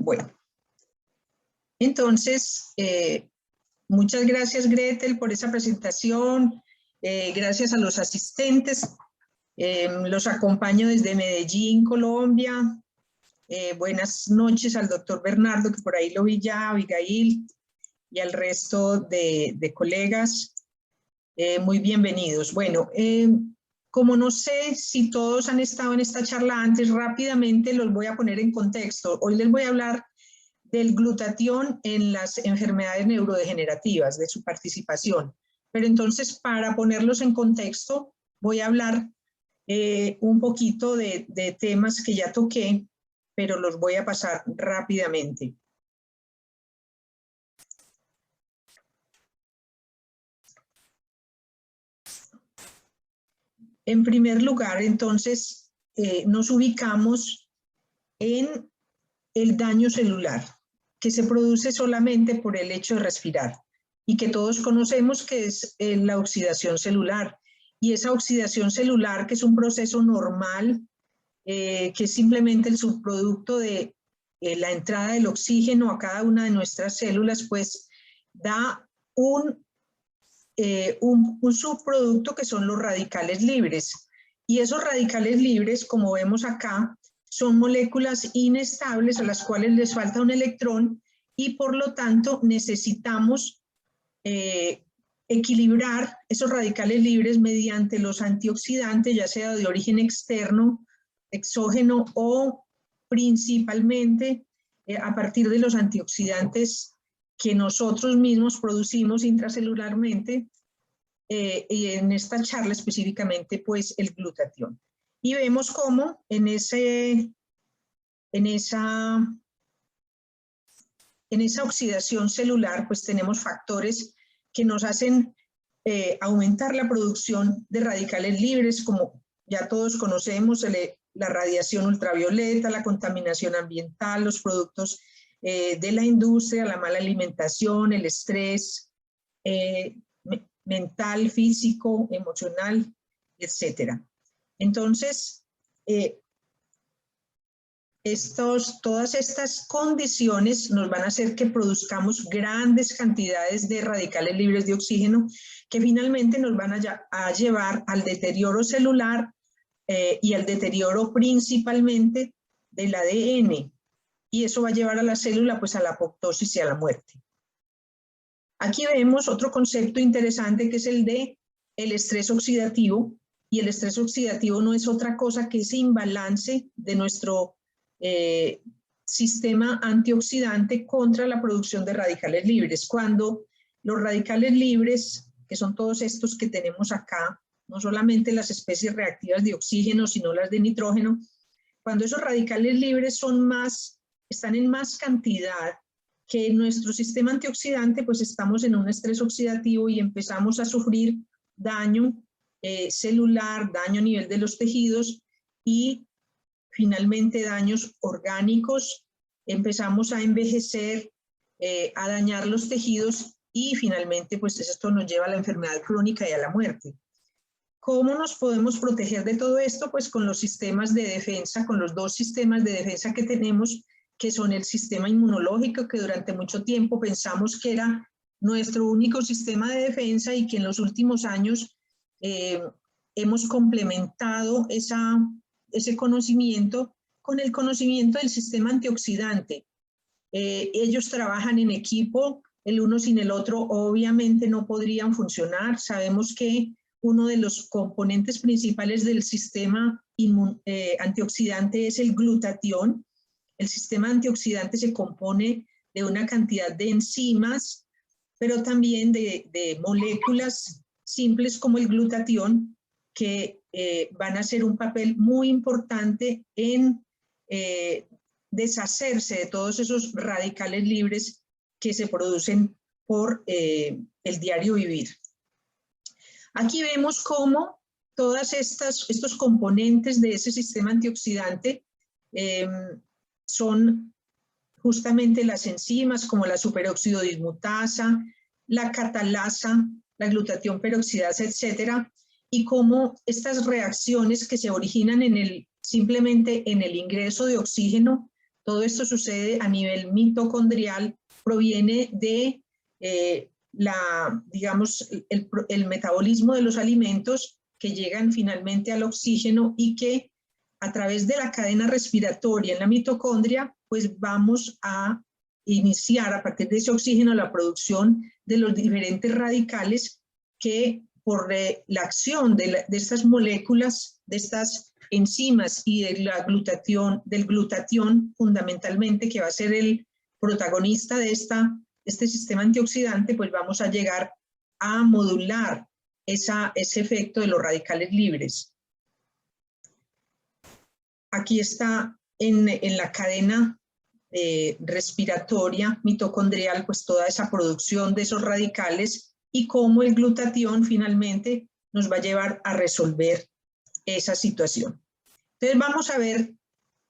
Bueno, entonces, muchas gracias, Gretel, por esa presentación. Gracias a los asistentes. Los acompaño desde Medellín, Colombia. Buenas noches al doctor Bernardo, que por ahí lo vi ya, Abigail, y al resto de colegas. Muy bienvenidos. Bueno, como no sé si todos han estado en esta charla antes, rápidamente los voy a poner en contexto. Hoy les voy a hablar del glutatión en las enfermedades neurodegenerativas, de su participación. Pero entonces, para ponerlos en contexto, voy a hablar un poquito de temas que ya toqué, pero los voy a pasar rápidamente. En primer lugar, entonces, nos ubicamos en el daño celular, que se produce solamente por el hecho de respirar y que todos conocemos que es la oxidación celular. Y esa oxidación celular, que es un proceso normal, que es simplemente el subproducto de la entrada del oxígeno a cada una de nuestras células, pues da un subproducto que son los radicales libres. Y esos radicales libres, como vemos acá, son moléculas inestables a las cuales les falta un electrón y por lo tanto necesitamos equilibrar esos radicales libres mediante los antioxidantes, ya sea de origen externo, exógeno o principalmente a partir de los antioxidantes que nosotros mismos producimos intracelularmente, y en esta charla específicamente pues el glutatión. Y vemos cómo en esa oxidación celular pues tenemos factores que nos hacen aumentar la producción de radicales libres, como ya todos conocemos, la radiación ultravioleta, la contaminación ambiental, los productos de la industria, la mala alimentación, el estrés mental, físico, emocional, etcétera. Entonces, todas estas condiciones nos van a hacer que produzcamos grandes cantidades de radicales libres de oxígeno que finalmente nos van a llevar al deterioro celular y al deterioro principalmente del ADN. Y eso va a llevar a la célula pues a la apoptosis y a la muerte. Aquí vemos otro concepto interesante que es el de el estrés oxidativo, y el estrés oxidativo no es otra cosa que ese imbalance de nuestro sistema antioxidante contra la producción de radicales libres. Cuando los radicales libres, que son todos estos que tenemos acá, no solamente las especies reactivas de oxígeno, sino las de nitrógeno, cuando esos radicales libres están en más cantidad que en nuestro sistema antioxidante, pues estamos en un estrés oxidativo y empezamos a sufrir daño celular, daño a nivel de los tejidos y finalmente daños orgánicos, empezamos a envejecer, a dañar los tejidos y finalmente pues esto nos lleva a la enfermedad crónica y a la muerte. ¿Cómo nos podemos proteger de todo esto? Pues con los sistemas de defensa, con los dos sistemas de defensa que tenemos, que son el sistema inmunológico, que durante mucho tiempo pensamos que era nuestro único sistema de defensa y que en los últimos años hemos complementado ese conocimiento con el conocimiento del sistema antioxidante. Ellos trabajan en equipo, el uno sin el otro obviamente no podrían funcionar. Sabemos que uno de los componentes principales del sistema antioxidante es el glutatión. El sistema antioxidante se compone de una cantidad de enzimas, pero también de moléculas simples como el glutatión, que van a hacer un papel muy importante en deshacerse de todos esos radicales libres que se producen por el diario vivir. Aquí vemos cómo todas estos componentes de ese sistema antioxidante son justamente las enzimas como la superóxido dismutasa, la catalasa, la glutatión peroxidasa, etcétera, y cómo estas reacciones que se originan simplemente en el ingreso de oxígeno Todo esto sucede a nivel mitocondrial, proviene de digamos, el metabolismo de los alimentos que llegan finalmente al oxígeno y que a través de la cadena respiratoria en la mitocondria, pues vamos a iniciar a partir de ese oxígeno la producción de los diferentes radicales que por la acción de estas moléculas, de estas enzimas y del glutatión fundamentalmente, que va a ser el protagonista de este sistema antioxidante, pues vamos a llegar a modular ese efecto de los radicales libres. Aquí está en la cadena respiratoria mitocondrial, pues toda esa producción de esos radicales y cómo el glutatión finalmente nos va a llevar a resolver esa situación. Entonces vamos a ver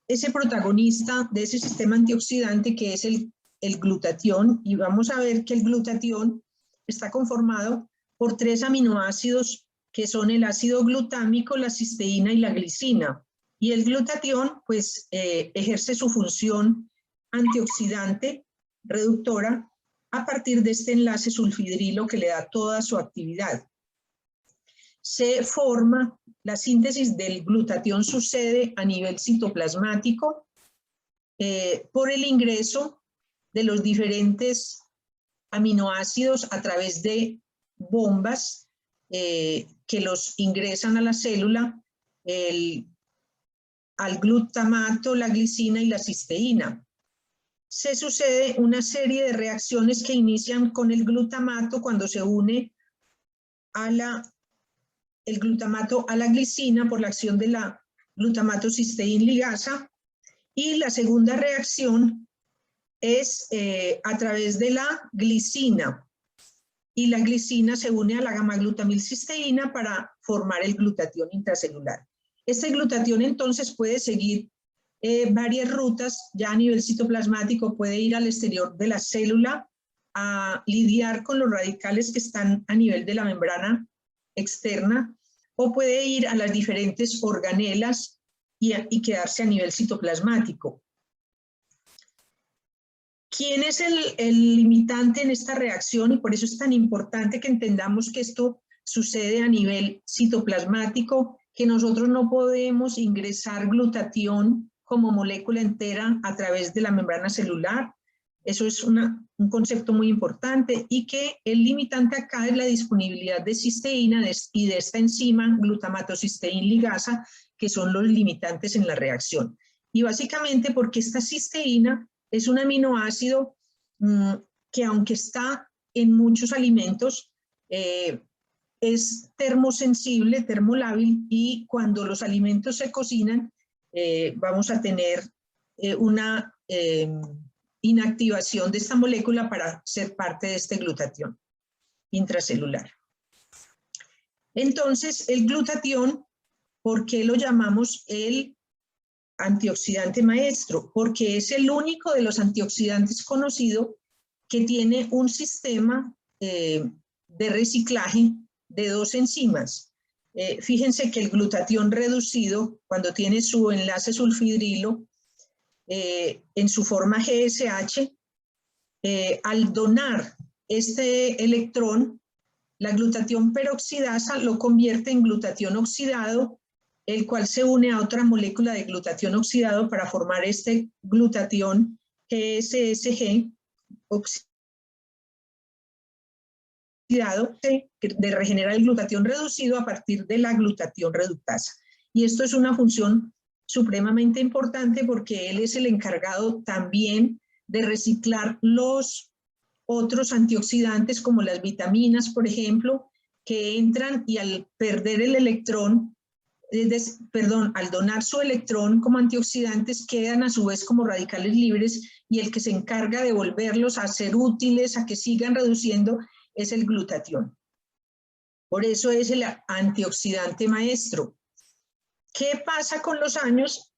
ese protagonista de ese sistema antioxidante que es el glutatión, y vamos a ver que el glutatión está conformado por 3 aminoácidos que son el ácido glutámico, la cisteína y la glicina. Y el glutatión pues ejerce su función antioxidante reductora a partir de este enlace sulfidrilo que le da toda su actividad. Se forma, la síntesis del glutatión sucede a nivel citoplasmático por el ingreso de los diferentes aminoácidos a través de bombas que los ingresan a la célula, al glutamato, la glicina y la cisteína. Se sucede una serie de reacciones que inician con el glutamato cuando se une el glutamato a la glicina por la acción de la glutamato cisteína ligasa, y la segunda reacción es a través de la glicina, y la glicina se une a la gamma-glutamilcisteína para formar el glutatión intracelular. Este glutatión entonces puede seguir varias rutas, ya a nivel citoplasmático puede ir al exterior de la célula a lidiar con los radicales que están a nivel de la membrana externa, o puede ir a las diferentes organelas y quedarse a nivel citoplasmático. ¿Quién es el limitante en esta reacción? Y por eso es tan importante que entendamos que esto sucede a nivel citoplasmático, que nosotros no podemos ingresar glutatión como molécula entera a través de la membrana celular. Eso es un concepto muy importante, y que el limitante acá es la disponibilidad de cisteína y de esta enzima glutamato-cisteína ligasa, que son los limitantes en la reacción. Y básicamente porque esta cisteína es un aminoácido que, aunque está en muchos alimentos, es termosensible, termolábil, y cuando los alimentos se cocinan vamos a tener una inactivación de esta molécula para ser parte de este glutatión intracelular. Entonces, el glutatión, ¿por qué lo llamamos el antioxidante maestro? Porque es el único de los antioxidantes conocido que tiene un sistema de reciclaje de 2 enzimas. Fíjense que el glutatión reducido, cuando tiene su enlace sulfidrilo en su forma GSH, al donar este electrón, la glutatión peroxidasa lo convierte en glutatión oxidado, el cual se une a otra molécula de glutatión oxidado para formar este glutatión GSSG oxidado, de regenerar el glutatión reducido a partir de la glutatión reductasa. Y esto es una función supremamente importante porque él es el encargado también de reciclar los otros antioxidantes como las vitaminas, por ejemplo, que entran y al perder el electrón, al donar su electrón como antioxidantes, quedan a su vez como radicales libres, y el que se encarga de volverlos a ser útiles, a que sigan reduciendo, es el glutatión. Por eso es el antioxidante maestro. ¿Qué pasa con los años?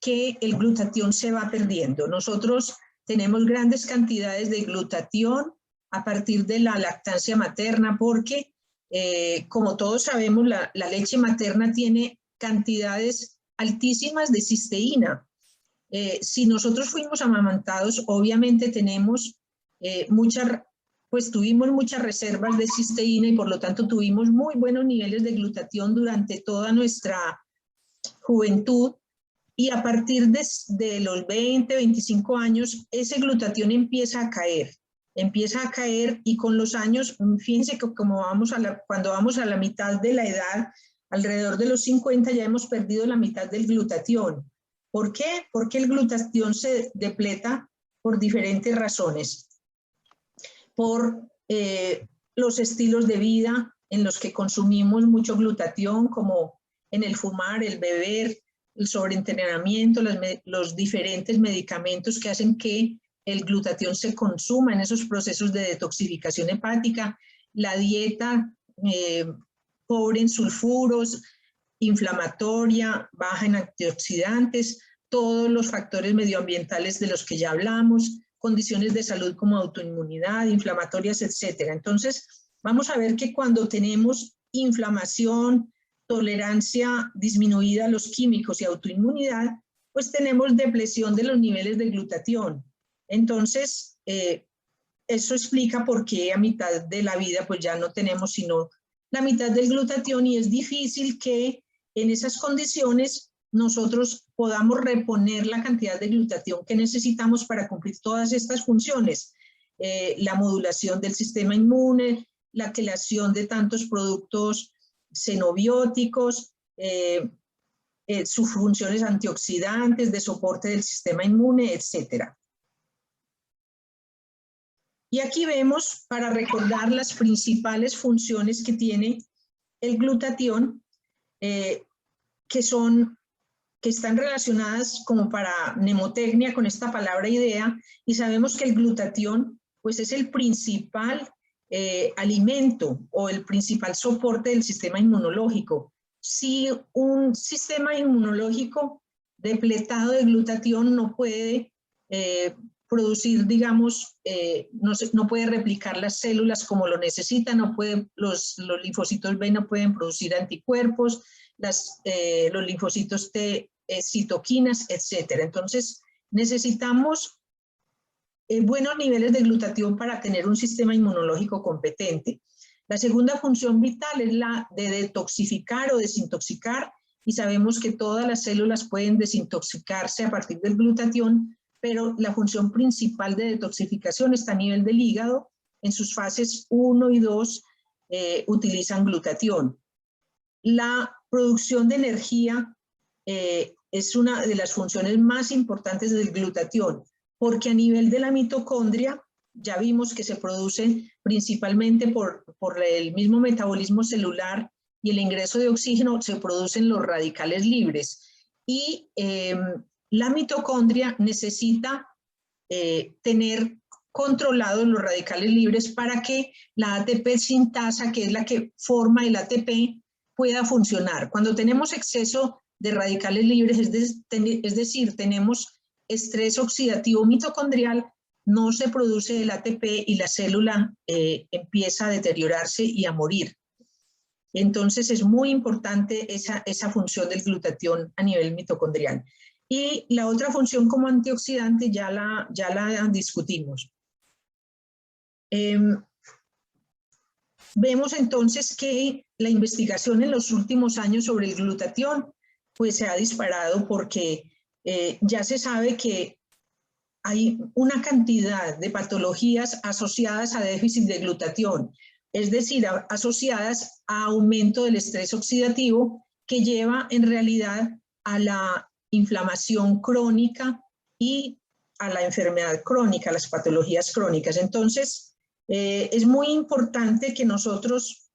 Que el glutatión se va perdiendo. Nosotros tenemos grandes cantidades de glutatión a partir de la lactancia materna porque, como todos sabemos, la leche materna tiene cantidades altísimas de cisteína. Si nosotros fuimos amamantados, obviamente tenemos tuvimos muchas reservas de cisteína y por lo tanto tuvimos muy buenos niveles de glutatión durante toda nuestra juventud, y a partir de los 20, 25 años, ese glutatión empieza a caer y con los años, fíjense que como cuando vamos a la mitad de la edad, alrededor de los 50 ya hemos perdido la mitad del glutatión. ¿Por qué? Porque el glutatión se depleta por diferentes razones. Por los estilos de vida en los que consumimos mucho glutatión, como en el fumar, el beber, el sobreentrenamiento, los diferentes medicamentos que hacen que el glutatión se consuma en esos procesos de detoxificación hepática, la dieta pobre en sulfuros, inflamatoria, baja en antioxidantes, todos los factores medioambientales de los que ya hablamos, condiciones de salud como autoinmunidad, inflamatorias, etc. Entonces, vamos a ver que cuando tenemos inflamación, tolerancia disminuida a los químicos y autoinmunidad, pues tenemos depresión de los niveles de glutatión. Entonces, eso explica por qué a mitad de la vida pues ya no tenemos sino la mitad del glutatión, y es difícil que en esas condiciones nosotros podamos reponer la cantidad de glutatión que necesitamos para cumplir todas estas funciones. La modulación del sistema inmune, la creación de tantos productos xenobióticos, sus funciones antioxidantes, de soporte del sistema inmune, etc. Y aquí vemos, para recordar las principales funciones que tiene el glutatión, que están relacionadas como para mnemotecnia con esta palabra idea, y sabemos que el glutatión pues es el principal alimento o el principal soporte del sistema inmunológico. Si un sistema inmunológico depletado de glutatión no puede producir, digamos, no puede replicar las células como lo necesitan, los linfocitos B no pueden producir anticuerpos, los linfocitos T, citoquinas, etc. Entonces, necesitamos buenos niveles de glutatión para tener un sistema inmunológico competente. La segunda función vital es la de detoxificar o desintoxicar, y sabemos que todas las células pueden desintoxicarse a partir del glutatión, pero la función principal de detoxificación está a nivel del hígado. En sus fases 1 y 2 utilizan glutatión. La producción de energía es una de las funciones más importantes del glutatión, porque a nivel de la mitocondria ya vimos que se produce principalmente por el mismo metabolismo celular y el ingreso de oxígeno, se producen los radicales libres. Y la mitocondria necesita tener controlados los radicales libres para que la ATP sintasa, que es la que forma el ATP, pueda funcionar. Cuando tenemos exceso de radicales libres, es decir, tenemos estrés oxidativo mitocondrial, no se produce el ATP y la célula empieza a deteriorarse y a morir. Entonces es muy importante esa función del glutatión a nivel mitocondrial. Y la otra función como antioxidante ya la discutimos. Vemos entonces que la investigación en los últimos años sobre el glutatión pues se ha disparado, porque ya se sabe que hay una cantidad de patologías asociadas a déficit de glutatión, es decir, asociadas a aumento del estrés oxidativo, que lleva en realidad a la inflamación crónica y a la enfermedad crónica, a las patologías crónicas. Entonces, es muy importante que nosotros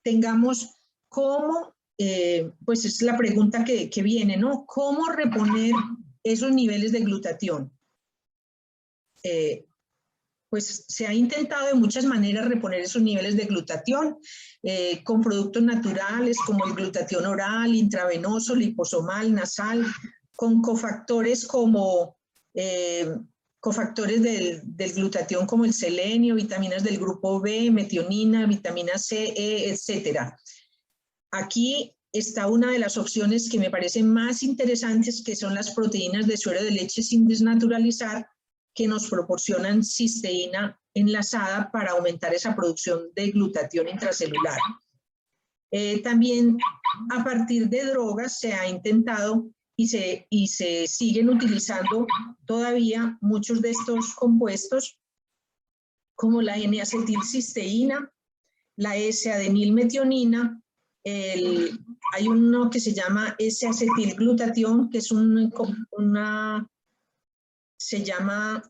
tengamos cómo, pues es la pregunta que viene, ¿no? ¿Cómo reponer esos niveles de glutatión? Pues se ha intentado de muchas maneras reponer esos niveles de glutatión con productos naturales como el glutatión oral, intravenoso, liposomal, nasal, con cofactores como cofactores del glutatión como el selenio, vitaminas del grupo B, metionina, vitamina C, E, etc. Aquí está una de las opciones que me parecen más interesantes, que son las proteínas de suero de leche sin desnaturalizar, que nos proporcionan cisteína enlazada para aumentar esa producción de glutatión intracelular. También a partir de drogas se ha intentado y se siguen utilizando todavía muchos de estos compuestos, como la N-acetilcisteína, la S-adenilmetionina, hay uno que se llama S-acetilglutatión, que es se llama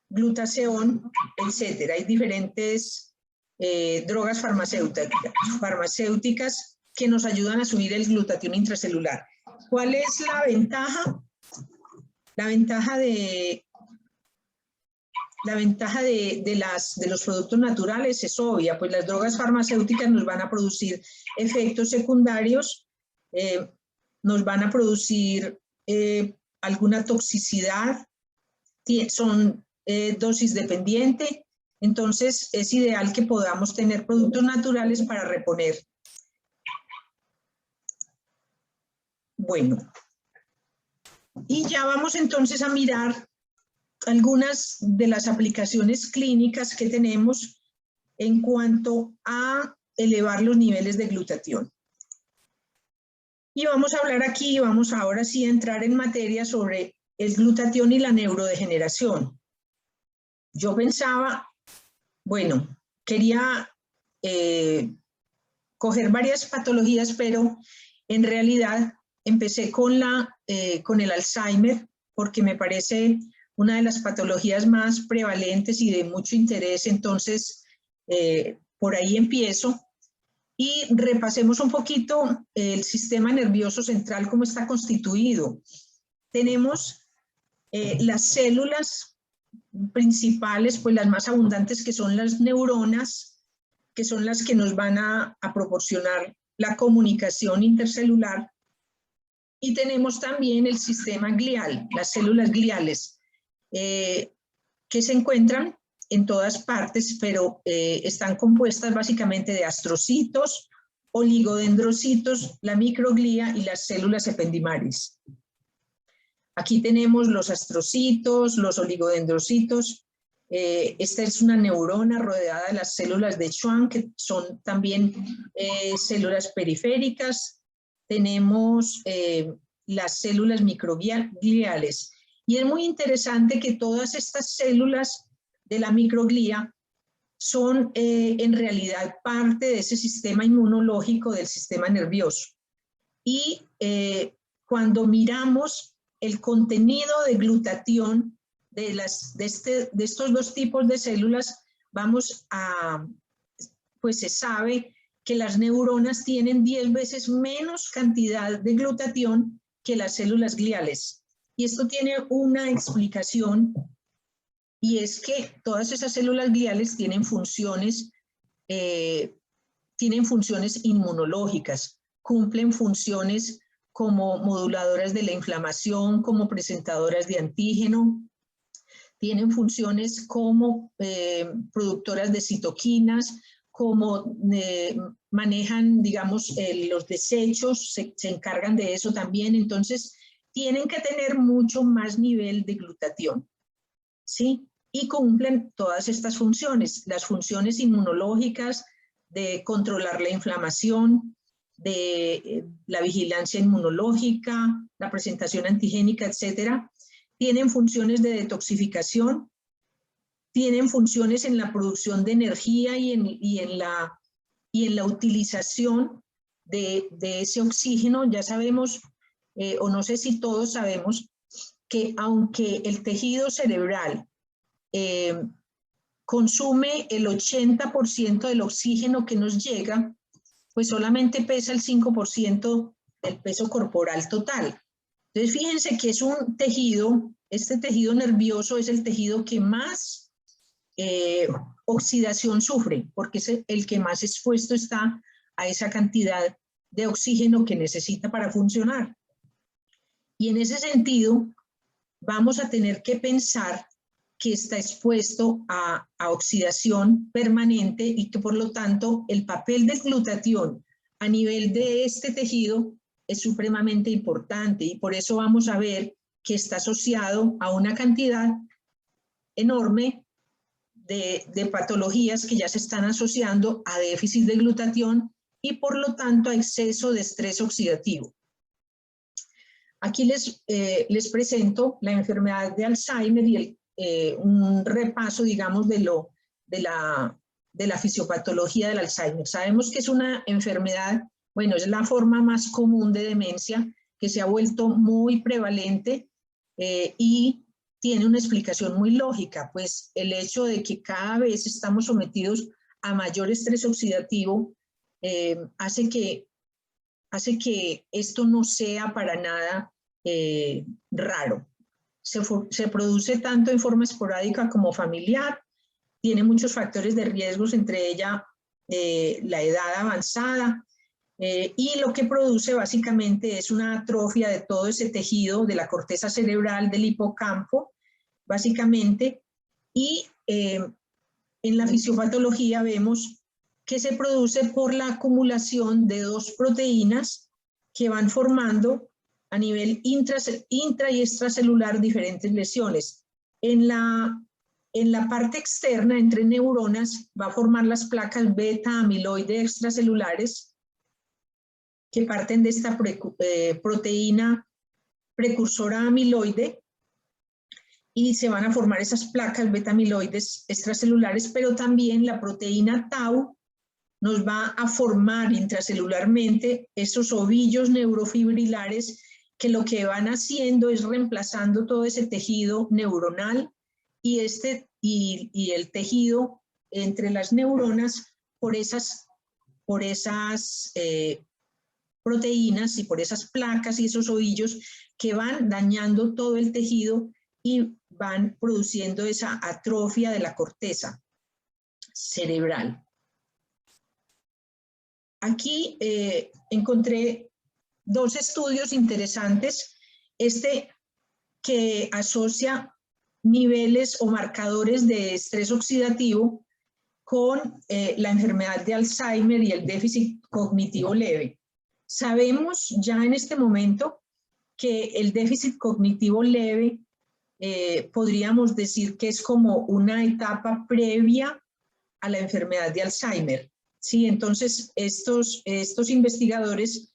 glutaceón, etc. Hay diferentes drogas farmacéuticas que nos ayudan a subir el glutatión intracelular. ¿Cuál es la ventaja? La ventaja de los productos naturales es obvia, pues las drogas farmacéuticas nos van a producir efectos secundarios, nos van a producir alguna toxicidad, son dosis dependiente, entonces es ideal que podamos tener productos naturales para reponer. Bueno, y ya vamos entonces a mirar algunas de las aplicaciones clínicas que tenemos en cuanto a elevar los niveles de glutatión. Y vamos a hablar aquí, vamos ahora sí a entrar en materia sobre el glutatión y la neurodegeneración. Yo pensaba, bueno, quería coger varias patologías, pero en realidad empecé con el Alzheimer, porque me parece una de las patologías más prevalentes y de mucho interés, entonces por ahí empiezo. Y repasemos un poquito el sistema nervioso central, cómo está constituido. Tenemos las células principales, pues las más abundantes, que son las neuronas, que son las que nos van a proporcionar la comunicación intercelular. Y tenemos también el sistema glial, las células gliales, que se encuentran en todas partes, pero están compuestas básicamente de astrocitos, oligodendrocitos, la microglía y las células ependimales. Aquí tenemos los astrocitos, los oligodendrocitos. Esta es una neurona rodeada de las células de Schwann, que son también células periféricas. Tenemos las células microgliales. Y es muy interesante que todas estas células de la microglía son en realidad parte de ese sistema inmunológico del sistema nervioso. Y cuando miramos el contenido de glutatión de estos dos tipos de células, pues se sabe que las neuronas tienen 10 veces menos cantidad de glutatión que las células gliales. Y esto tiene una explicación, y es que todas esas células gliales tienen funciones inmunológicas, cumplen funciones como moduladoras de la inflamación, como presentadoras de antígeno, tienen funciones como productoras de citoquinas, como manejan, digamos, los desechos, se encargan de eso también. Entonces, tienen que tener mucho más nivel de glutatión, ¿sí? Y cumplen todas estas funciones, las funciones inmunológicas, de controlar la inflamación, de la vigilancia inmunológica, la presentación antigénica, etcétera. Tienen funciones de detoxificación, tienen funciones en la producción de energía y en la utilización de ese oxígeno. Ya sabemos, o no sé si todos sabemos, que aunque el tejido cerebral consume el 80% del oxígeno que nos llega, pues solamente pesa el 5% del peso corporal total. Entonces fíjense que es un tejido, este tejido nervioso es el tejido que más oxidación sufre, porque es el que más expuesto está a esa cantidad de oxígeno que necesita para funcionar. Y en ese sentido, vamos a tener que pensar que está expuesto a oxidación permanente y que por lo tanto el papel del glutatión a nivel de este tejido es supremamente importante y por eso vamos a ver que está asociado a una cantidad enorme de patologías que ya se están asociando a déficit de glutatión y por lo tanto a exceso de estrés oxidativo. Aquí les presento la enfermedad de Alzheimer y un repaso, digamos, de la fisiopatología del Alzheimer. Sabemos que es una enfermedad, bueno, es la forma más común de demencia que se ha vuelto muy prevalente y tiene una explicación muy lógica, pues el hecho de que cada vez estamos sometidos a mayor estrés oxidativo hace que esto no sea para nada raro. Se produce tanto en forma esporádica como familiar, tiene muchos factores de riesgos, entre ellas la edad avanzada, y lo que produce básicamente es una atrofia de todo ese tejido de la corteza cerebral, del hipocampo, básicamente, y en la fisiopatología vemos que se produce por la acumulación de dos proteínas que van formando a nivel intra y extracelular diferentes lesiones. En la parte externa, entre neuronas, va a formar las placas beta amiloide extracelulares que parten de esta proteína precursora amiloide y se van a formar esas placas beta amiloides extracelulares, pero también la proteína tau nos va a formar intracelularmente esos ovillos neurofibrilares que lo que van haciendo es reemplazando todo ese tejido neuronal y el tejido entre las neuronas por esas proteínas y por esas placas y esos ovillos que van dañando todo el tejido y van produciendo esa atrofia de la corteza cerebral. Aquí encontré dos estudios interesantes, que asocia niveles o marcadores de estrés oxidativo con la enfermedad de Alzheimer y el déficit cognitivo leve. Sabemos ya en este momento que el déficit cognitivo leve podríamos decir que es como una etapa previa a la enfermedad de Alzheimer. Sí, entonces estos investigadores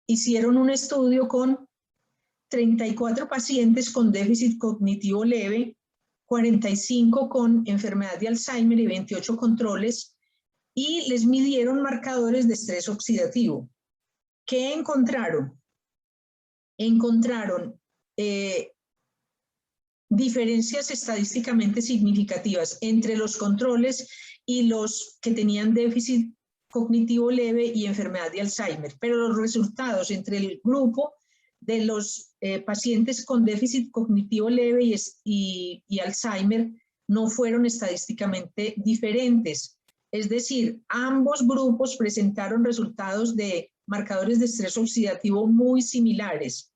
hicieron un estudio con 34 pacientes con déficit cognitivo leve, 45 con enfermedad de Alzheimer y 28 controles, y les midieron marcadores de estrés oxidativo. ¿Qué encontraron? Encontraron diferencias estadísticamente significativas entre los controles y los que tenían déficit cognitivo leve y enfermedad de Alzheimer, pero los resultados entre el grupo de los pacientes con déficit cognitivo leve y Alzheimer no fueron estadísticamente diferentes. Es decir, ambos grupos presentaron resultados de marcadores de estrés oxidativo muy similares.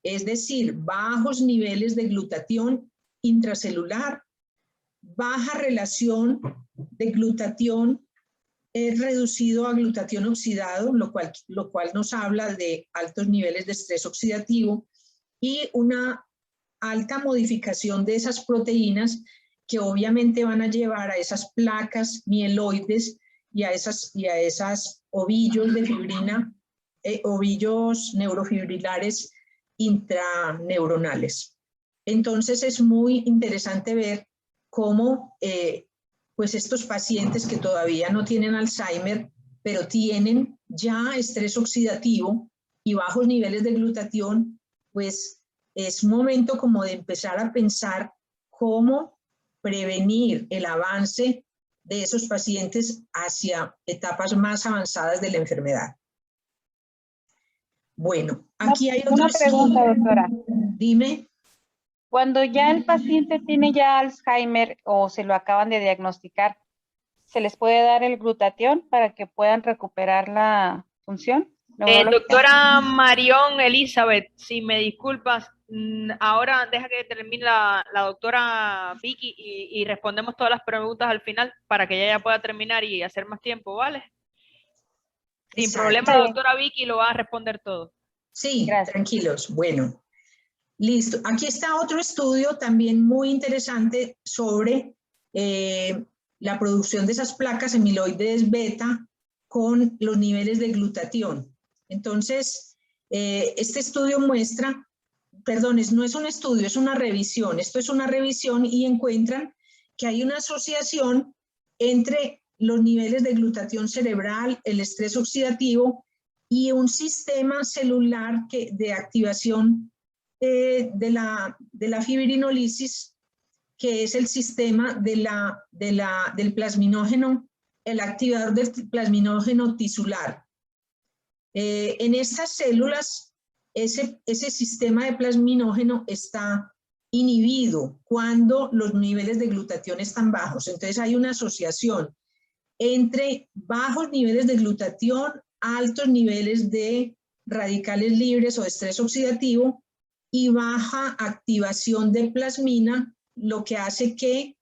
Es decir, bajos niveles de glutatión intracelular, baja relación de glutatión reducido a glutatión oxidado, lo cual nos habla de altos niveles de estrés oxidativo y una alta modificación de esas proteínas que obviamente van a llevar a esas placas mieloides y a esas ovillos de fibrina, ovillos neurofibrilares intraneuronales. Entonces es muy interesante ver cómo pues estos pacientes que todavía no tienen Alzheimer, pero tienen ya estrés oxidativo y bajos niveles de glutatión, pues es momento como de empezar a pensar cómo prevenir el avance de esos pacientes hacia etapas más avanzadas de la enfermedad. Bueno, aquí hay una pregunta, doctora. Dime. Cuando ya el paciente tiene ya Alzheimer o se lo acaban de diagnosticar, ¿se les puede dar el glutatión para que puedan recuperar la función neurológica? Doctora Marión Elizabeth, si me disculpas, ahora deja que termine la doctora Vicky y respondemos todas las preguntas al final para que ella ya pueda terminar y hacer más tiempo, ¿vale? Sin Exacto. problema, la doctora Vicky lo va a responder todo. Sí, Gracias. tranquilos. Bueno, listo. Aquí está otro estudio también muy interesante sobre la producción de esas placas amiloides beta con los niveles de glutatión. Entonces, este estudio muestra, perdón, no es un estudio, es una revisión. Esto es una revisión y encuentran que hay una asociación entre los niveles de glutatión cerebral, el estrés oxidativo y un sistema celular de activación de la fibrinólisis, que es el sistema del plasminógeno, el activador del plasminógeno tisular. En estas células, ese sistema de plasminógeno está inhibido cuando los niveles de glutatión están bajos. Entonces hay una asociación entre bajos niveles de glutatión, altos niveles de radicales libres o de estrés oxidativo y baja activación de plasmina, lo que hace que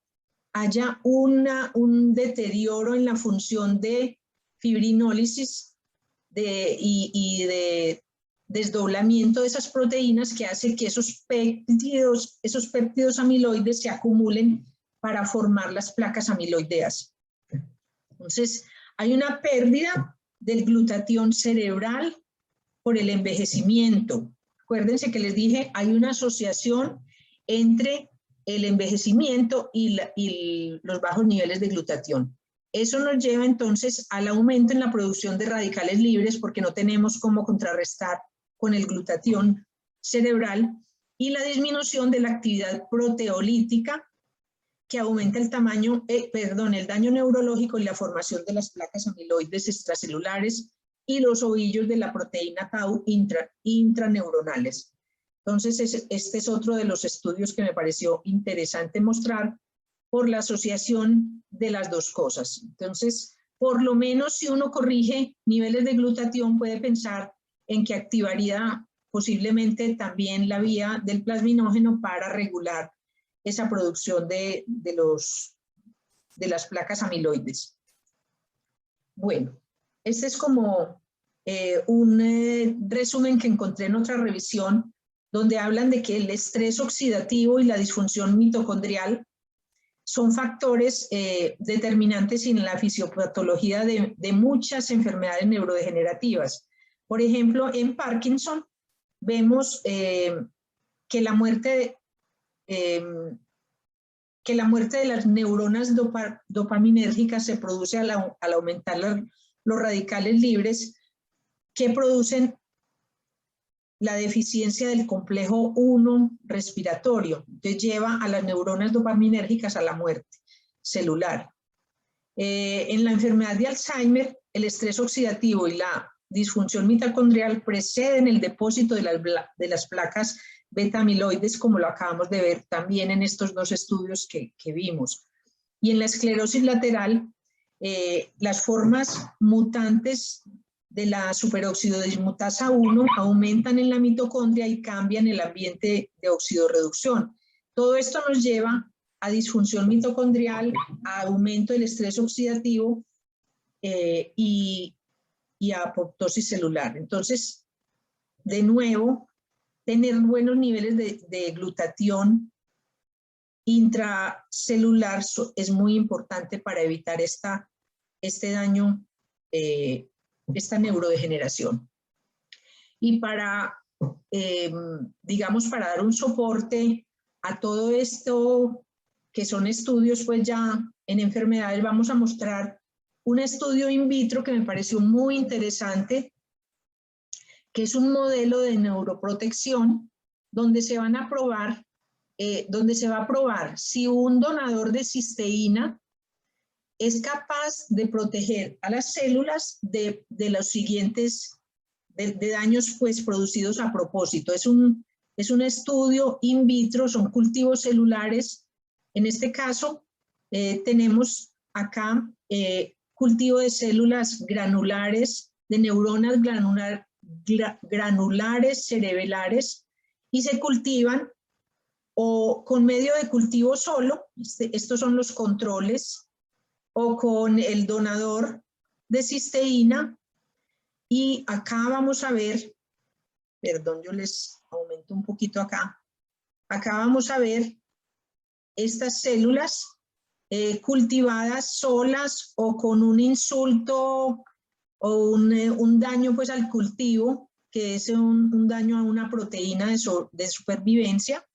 haya un deterioro en la función de fibrinólisis y de desdoblamiento de esas proteínas, que hace que esos péptidos amiloides se acumulen para formar las placas amiloideas. Entonces, hay una pérdida del glutatión cerebral por el envejecimiento. Acuérdense que les dije, hay una asociación entre el envejecimiento y los bajos niveles de glutatión. Eso nos lleva entonces al aumento en la producción de radicales libres, porque no tenemos cómo contrarrestar con el glutatión cerebral, y la disminución de la actividad proteolítica, que aumenta el daño neurológico y la formación de las placas amiloides extracelulares y los ovillos de la proteína tau intraneuronales. Entonces, este es otro de los estudios que me pareció interesante mostrar por la asociación de las dos cosas. Entonces, por lo menos si uno corrige niveles de glutatión, puede pensar en que activaría posiblemente también la vía del plasminógeno para regular esa producción de las placas amiloides. Bueno, este es como un resumen que encontré en otra revisión, donde hablan de que el estrés oxidativo y la disfunción mitocondrial son factores determinantes en la fisiopatología de muchas enfermedades neurodegenerativas. Por ejemplo, en Parkinson vemos que la muerte de las neuronas dopaminérgicas se produce al aumentar los radicales libres que producen la deficiencia del complejo 1 respiratorio. Entonces lleva a las neuronas dopaminérgicas a la muerte celular. En la enfermedad de Alzheimer, el estrés oxidativo y la disfunción mitocondrial preceden el depósito de las placas beta amiloides, como lo acabamos de ver también en estos dos estudios que vimos. Y en la esclerosis lateral, las formas mutantes de la superoxidodismutasa 1 aumentan en la mitocondria y cambian el ambiente de oxidorreducción. Todo esto nos lleva a disfunción mitocondrial, a aumento del estrés oxidativo y a apoptosis celular. Entonces, de nuevo, tener buenos niveles de glutatión intracelular es muy importante para evitar este daño, esta neurodegeneración. Y digamos, para dar un soporte a todo esto, que son estudios pues ya en enfermedades, vamos a mostrar un estudio in vitro que me pareció muy interesante, que es un modelo de neuroprotección donde se va a probar si un donador de cisteína es capaz de proteger a las células de los siguientes de daños pues producidos a propósito. Es un estudio in vitro, son cultivos celulares. En este caso tenemos acá cultivo de células granulares, de neuronas granulares cerebelares y se cultivan o con medio de cultivo solo, estos son los controles, o con el donador de cisteína. Y acá vamos a ver, perdón, yo les aumento un poquito acá. Acá vamos a ver estas células cultivadas solas o con un insulto o un daño pues al cultivo, que es un daño a una proteína de supervivencia.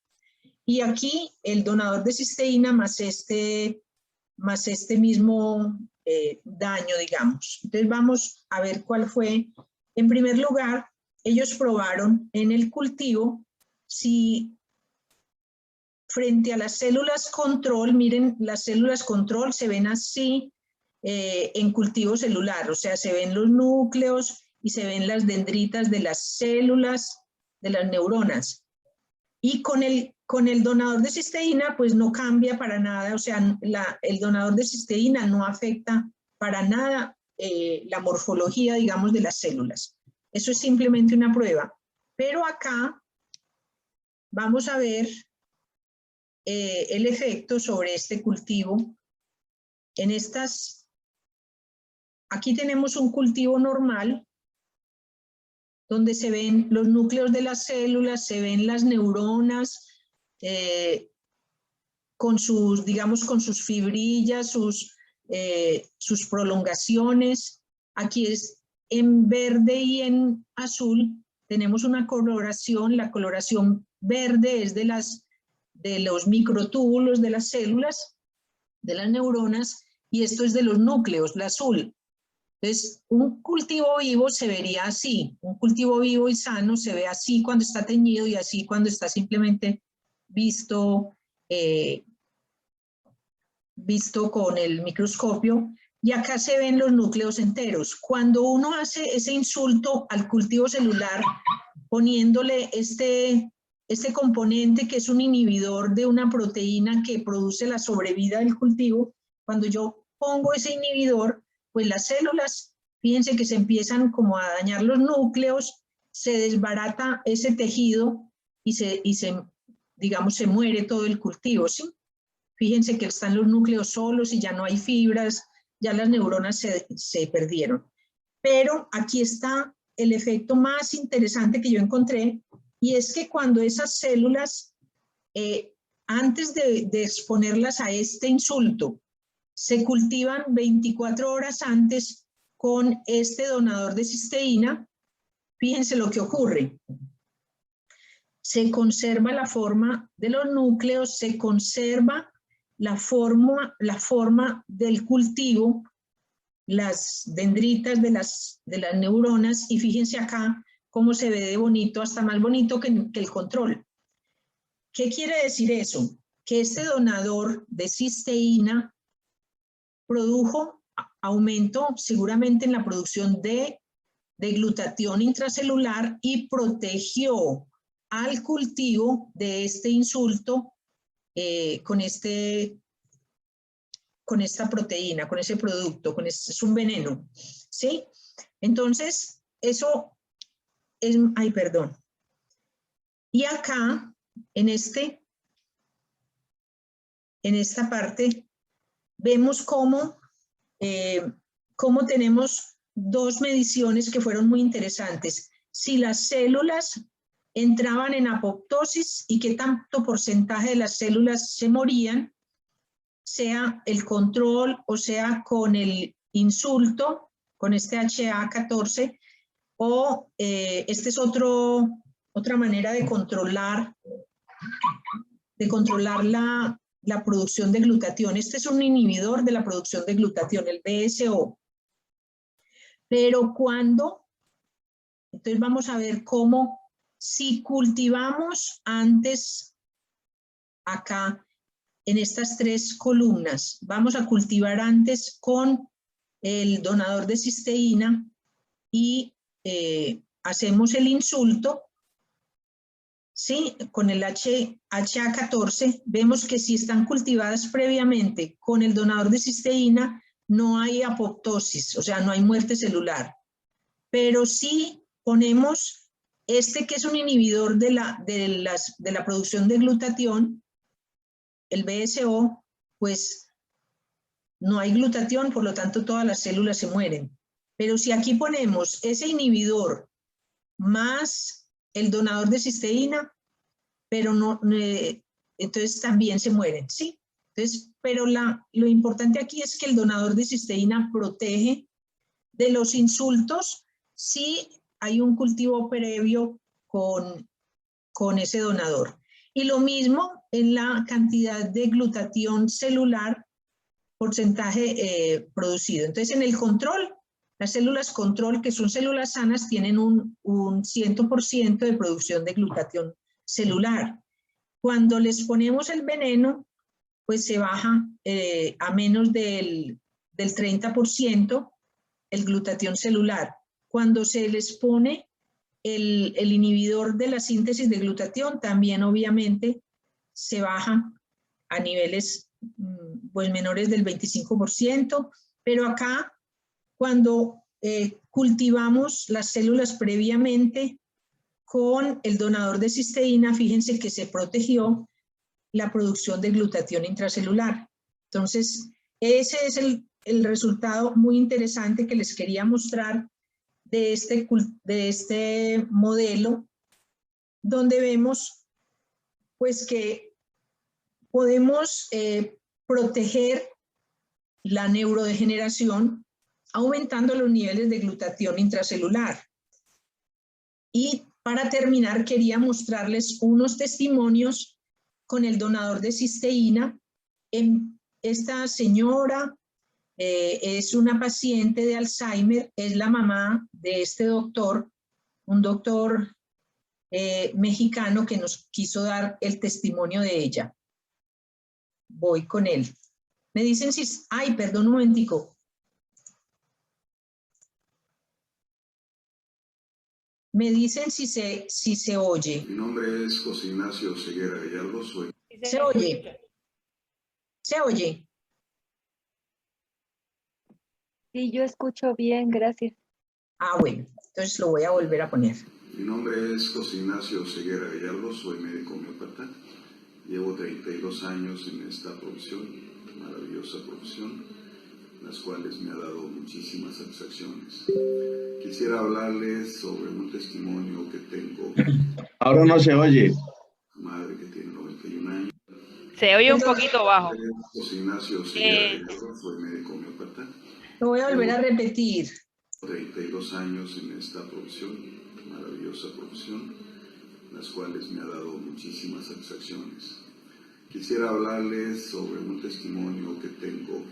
Y aquí el donador de cisteína más este mismo daño, digamos. Entonces vamos a ver cuál fue. En primer lugar, ellos probaron en el cultivo si frente a las células control, miren, las células control se ven así en cultivo celular, o sea, se ven los núcleos y se ven las dendritas de las células, de las neuronas. Y con el donador de cisteína, pues no cambia para nada, o sea, el donador de cisteína no afecta para nada la morfología, digamos, de las células. Eso es simplemente una prueba. Pero acá vamos a ver el efecto sobre este cultivo. Aquí tenemos un cultivo normal, donde se ven los núcleos de las células, se ven las neuronas, con sus, digamos, con sus fibrillas, sus prolongaciones. Aquí es en verde y en azul, tenemos una coloración. La coloración verde es de los microtúbulos de las células, de las neuronas, y esto es de los núcleos, la azul. Entonces, un cultivo vivo se vería así, un cultivo vivo y sano se ve así cuando está teñido y así cuando está simplemente visto con el microscopio. Y acá se ven los núcleos enteros. Cuando uno hace ese insulto al cultivo celular, poniéndole este componente que es un inhibidor de una proteína que produce la sobrevida del cultivo, cuando yo pongo ese inhibidor, pues las células, fíjense que se empiezan como a dañar los núcleos, se desbarata ese tejido y digamos, se muere todo el cultivo, ¿sí? Fíjense que están los núcleos solos y ya no hay fibras, ya las neuronas se perdieron. Pero aquí está el efecto más interesante que yo encontré, y es que cuando esas células, antes de exponerlas a este insulto, se cultivan 24 horas antes con este donador de cisteína, fíjense lo que ocurre. Se conserva la forma de los núcleos, se conserva la forma del cultivo, las dendritas de las neuronas, y fíjense acá cómo se ve de bonito, hasta más bonito que el control. ¿Qué quiere decir eso? Que este donador de cisteína produjo aumento seguramente en la producción de glutatión intracelular y protegió al cultivo de este insulto con esta proteína, con ese producto, es un veneno, ¿sí? Entonces, eso es, ay, perdón. Y acá, en esta parte, vemos cómo tenemos dos mediciones que fueron muy interesantes. Si las células entraban en apoptosis y qué tanto porcentaje de las células se morían, sea el control o sea con el insulto, con este HA14, o esta es otra manera de controlar la producción de glutatión. Este es un inhibidor de la producción de glutatión, el BSO. Pero entonces vamos a ver cómo, si cultivamos antes acá, en estas tres columnas, vamos a cultivar antes con el donador de cisteína y hacemos el insulto, ¿sí? Con el HA14, vemos que si están cultivadas previamente con el donador de cisteína, no hay apoptosis, o sea, no hay muerte celular. Pero si ponemos Este que es un inhibidor de la producción de glutatión, el BSO, pues no hay glutatión, por lo tanto todas las células se mueren. Pero si aquí ponemos ese inhibidor más el donador de cisteína, pero no, entonces también se mueren, ¿sí? Entonces, pero lo importante aquí es que el donador de cisteína protege de los insultos si hay un cultivo previo con ese donador. Y lo mismo en la cantidad de glutatión celular, porcentaje producido. Entonces, en el control, las células control, que son células sanas, tienen un 100% de producción de glutatión celular. Cuando les ponemos el veneno, pues se baja a menos del 30% el glutatión celular. Cuando se les pone el inhibidor de la síntesis de glutatión, también obviamente se baja a niveles pues menores del 25%, pero acá cuando cultivamos las células previamente con el donador de cisteína, fíjense que se protegió la producción de glutatión intracelular. Entonces, ese es el resultado muy interesante que les quería mostrar de este modelo, donde vemos pues que podemos proteger la neurodegeneración aumentando los niveles de glutatión intracelular. Y para terminar, quería mostrarles unos testimonios con el donador de cisteína. Esta señora es una paciente de Alzheimer, es la mamá de este doctor, un doctor mexicano que nos quiso dar el testimonio de ella. Voy con él. Me dicen si... Ay, perdón un momentico. Me dicen si se oye. Mi nombre es José Ignacio Ceguera Gallardo, soy... ¿Se oye? ¿Se oye? Sí, yo escucho bien, gracias. Ah, bueno, entonces lo voy a volver a poner. Mi nombre es José Ignacio Ceguera Gallardo, soy médico homeópata. Llevo 32 años en esta profesión, maravillosa profesión, las cuales me ha dado muchísimas satisfacciones. Quisiera hablarles sobre un testimonio que tengo. Ahora no se oye. Madre que tiene 91 años. Se oye un poquito bajo. José Ignacio Ceguera Gallardo, soy médico homeópata. Lo voy a volver a repetir. 32 años en esta profesión, maravillosa profesión, las cuales me ha dado muchísimas satisfacciones. Quisiera hablarles sobre un testimonio que tengo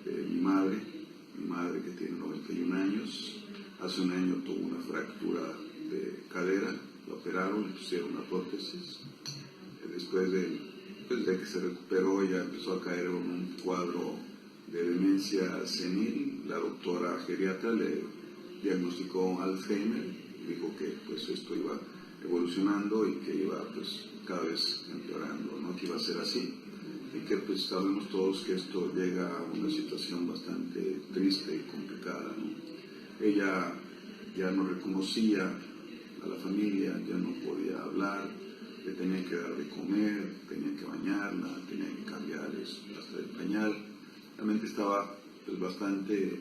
de mi madre que tiene 91 años. Hace un año tuvo una fractura de cadera, la operaron, le pusieron una prótesis. Después de que se recuperó, ya empezó a caer en un cuadro de demencia senil. La doctora geriatra le diagnosticó Alzheimer, dijo que pues esto iba evolucionando y que iba pues cada vez empeorando, ¿no? Que iba a ser así, y que pues sabemos todos que esto llega a una situación bastante triste y complicada, ¿no? Ella ya no reconocía a la familia, ya no podía hablar, le tenían que dar de comer, tenían que bañarla, tenían que cambiar hasta el pañal. Realmente estaba pues bastante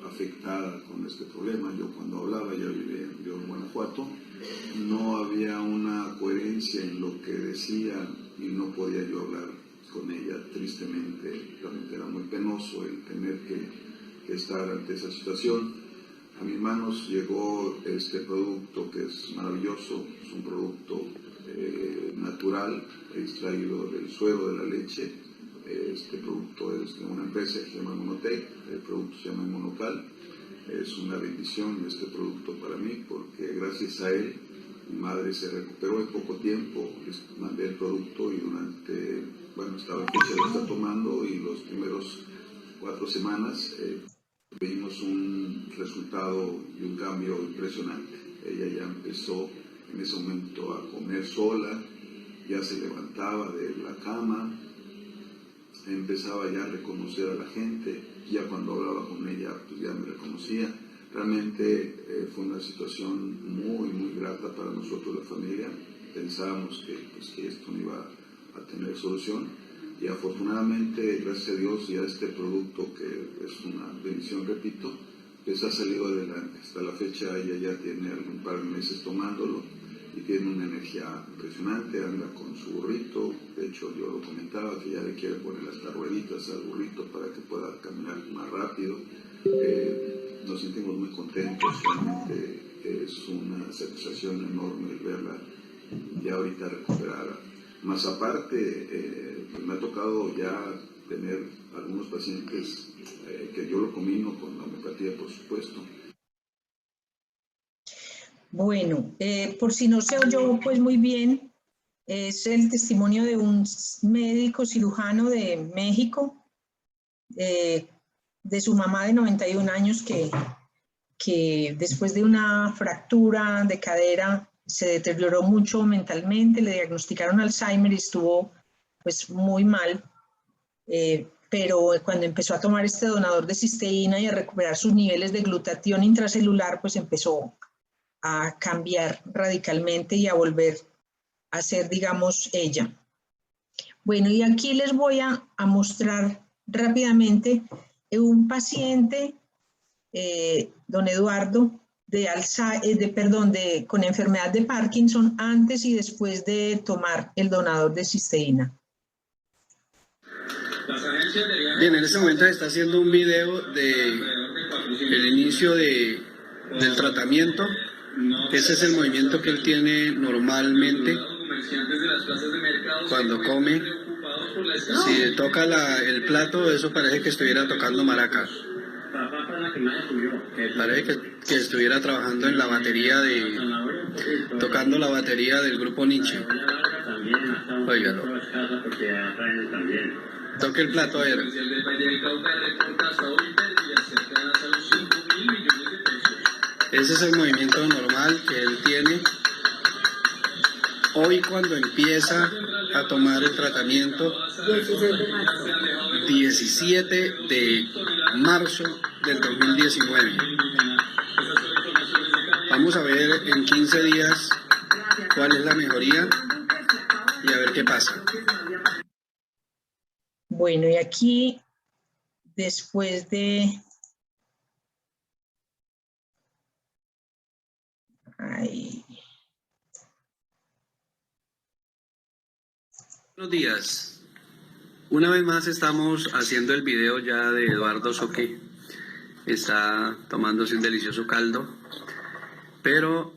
afectada con este problema. Yo cuando hablaba, ya vivía en Guanajuato, no había una coherencia en lo que decía y no podía yo hablar con ella, tristemente. Realmente era muy penoso el tener que estar ante esa situación. A mis manos llegó este producto que es maravilloso, es un producto natural, extraído del suero de la leche. Este producto es de una empresa que se llama Monotec, el producto se llama Monocal. Es una bendición este producto para mí, porque gracias a él mi madre se recuperó en poco tiempo. Les mandé el producto y durante, estaba fecha, lo está tomando, y los primeros 4 semanas vimos un resultado y un cambio impresionante. Ella ya empezó en ese momento a comer sola, ya se levantaba de la cama, empezaba ya a reconocer a la gente, ya cuando hablaba con ella pues ya me reconocía, Realmente fue una situación muy, muy grata para nosotros, la familia. Pensábamos que esto no iba a tener solución y afortunadamente, gracias a Dios, ya este producto, que es una bendición, repito, pues ha salido adelante. Hasta la fecha ella ya tiene algún par de meses tomándolo y tiene una energía impresionante, anda con su burrito. De hecho, yo lo comentaba que ya le quiere poner las rueditas al burrito para que pueda caminar más rápido. Nos sentimos muy contentos, realmente es una satisfacción enorme verla ya ahorita recuperada. Más aparte, pues me ha tocado ya tener algunos pacientes que yo lo combino con la homeopatía, por supuesto. Bueno, por si no se oyó pues muy bien, es el testimonio de un médico cirujano de México, de su mamá de 91 años que después de una fractura de cadera se deterioró mucho mentalmente, le diagnosticaron Alzheimer y estuvo pues muy mal, pero cuando empezó a tomar este donador de cisteína y a recuperar sus niveles de glutatión intracelular, pues empezó a cambiar radicalmente y a volver a ser, digamos, ella. Bueno, y aquí les voy a mostrar rápidamente un paciente, don Eduardo, con enfermedad de Parkinson antes y después de tomar el donador de cisteína. Bien, en este momento se está haciendo un video del inicio del tratamiento. Ese es el movimiento que él tiene normalmente cuando come. Si toca el plato, eso parece que estuviera tocando maraca. Parece que estuviera trabajando en la batería tocando la batería del grupo Nietzsche. Óigalo. Toque el plato, a ver. Ese es el movimiento normal que él tiene. Hoy, cuando empieza a tomar el tratamiento, 17 de marzo del 2019. Vamos a ver en 15 días cuál es la mejoría y a ver qué pasa. Bueno, y aquí, después de... Ay. Buenos días. Una vez más estamos haciendo el video ya de Eduardo Soque. Está tomándose un delicioso caldo. Pero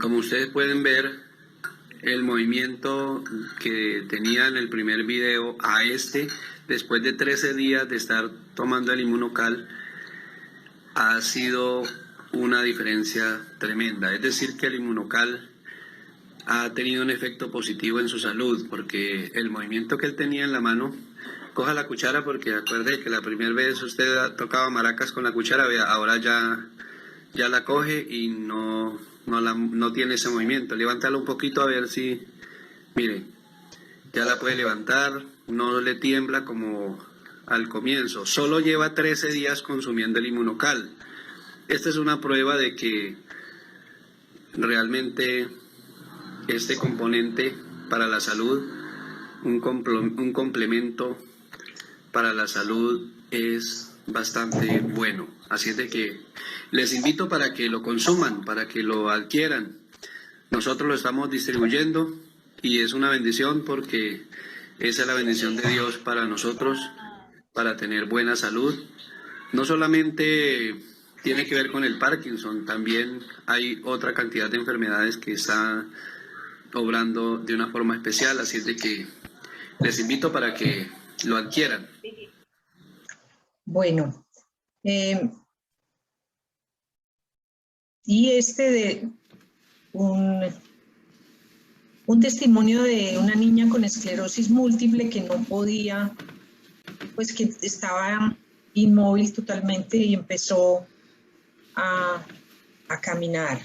como ustedes pueden ver, el movimiento que tenía en el primer video a después de 13 días de estar tomando el Inmunocal, ha sido una diferencia tremenda. Es decir, que el Inmunocal ha tenido un efecto positivo en su salud, porque el movimiento que él tenía en la mano, coja la cuchara, porque acuerde que la primera vez usted tocaba maracas con la cuchara, vea, ahora ya la coge y no tiene ese movimiento. Levántalo un poquito a ver si, mire, ya la puede levantar, no le tiembla como al comienzo. Solo lleva 13 días consumiendo el Inmunocal. Esta es una prueba de que realmente este componente para la salud, un complemento para la salud, es bastante bueno. Así es de que les invito para que lo consuman, para que lo adquieran. Nosotros lo estamos distribuyendo y es una bendición, porque esa es la bendición de Dios para nosotros, para tener buena salud. No solamente tiene que ver con el Parkinson, también hay otra cantidad de enfermedades que están obrando de una forma especial, así es de que les invito para que lo adquieran. Bueno, y de un testimonio de una niña con esclerosis múltiple que no podía, pues que estaba inmóvil totalmente y empezó a caminar.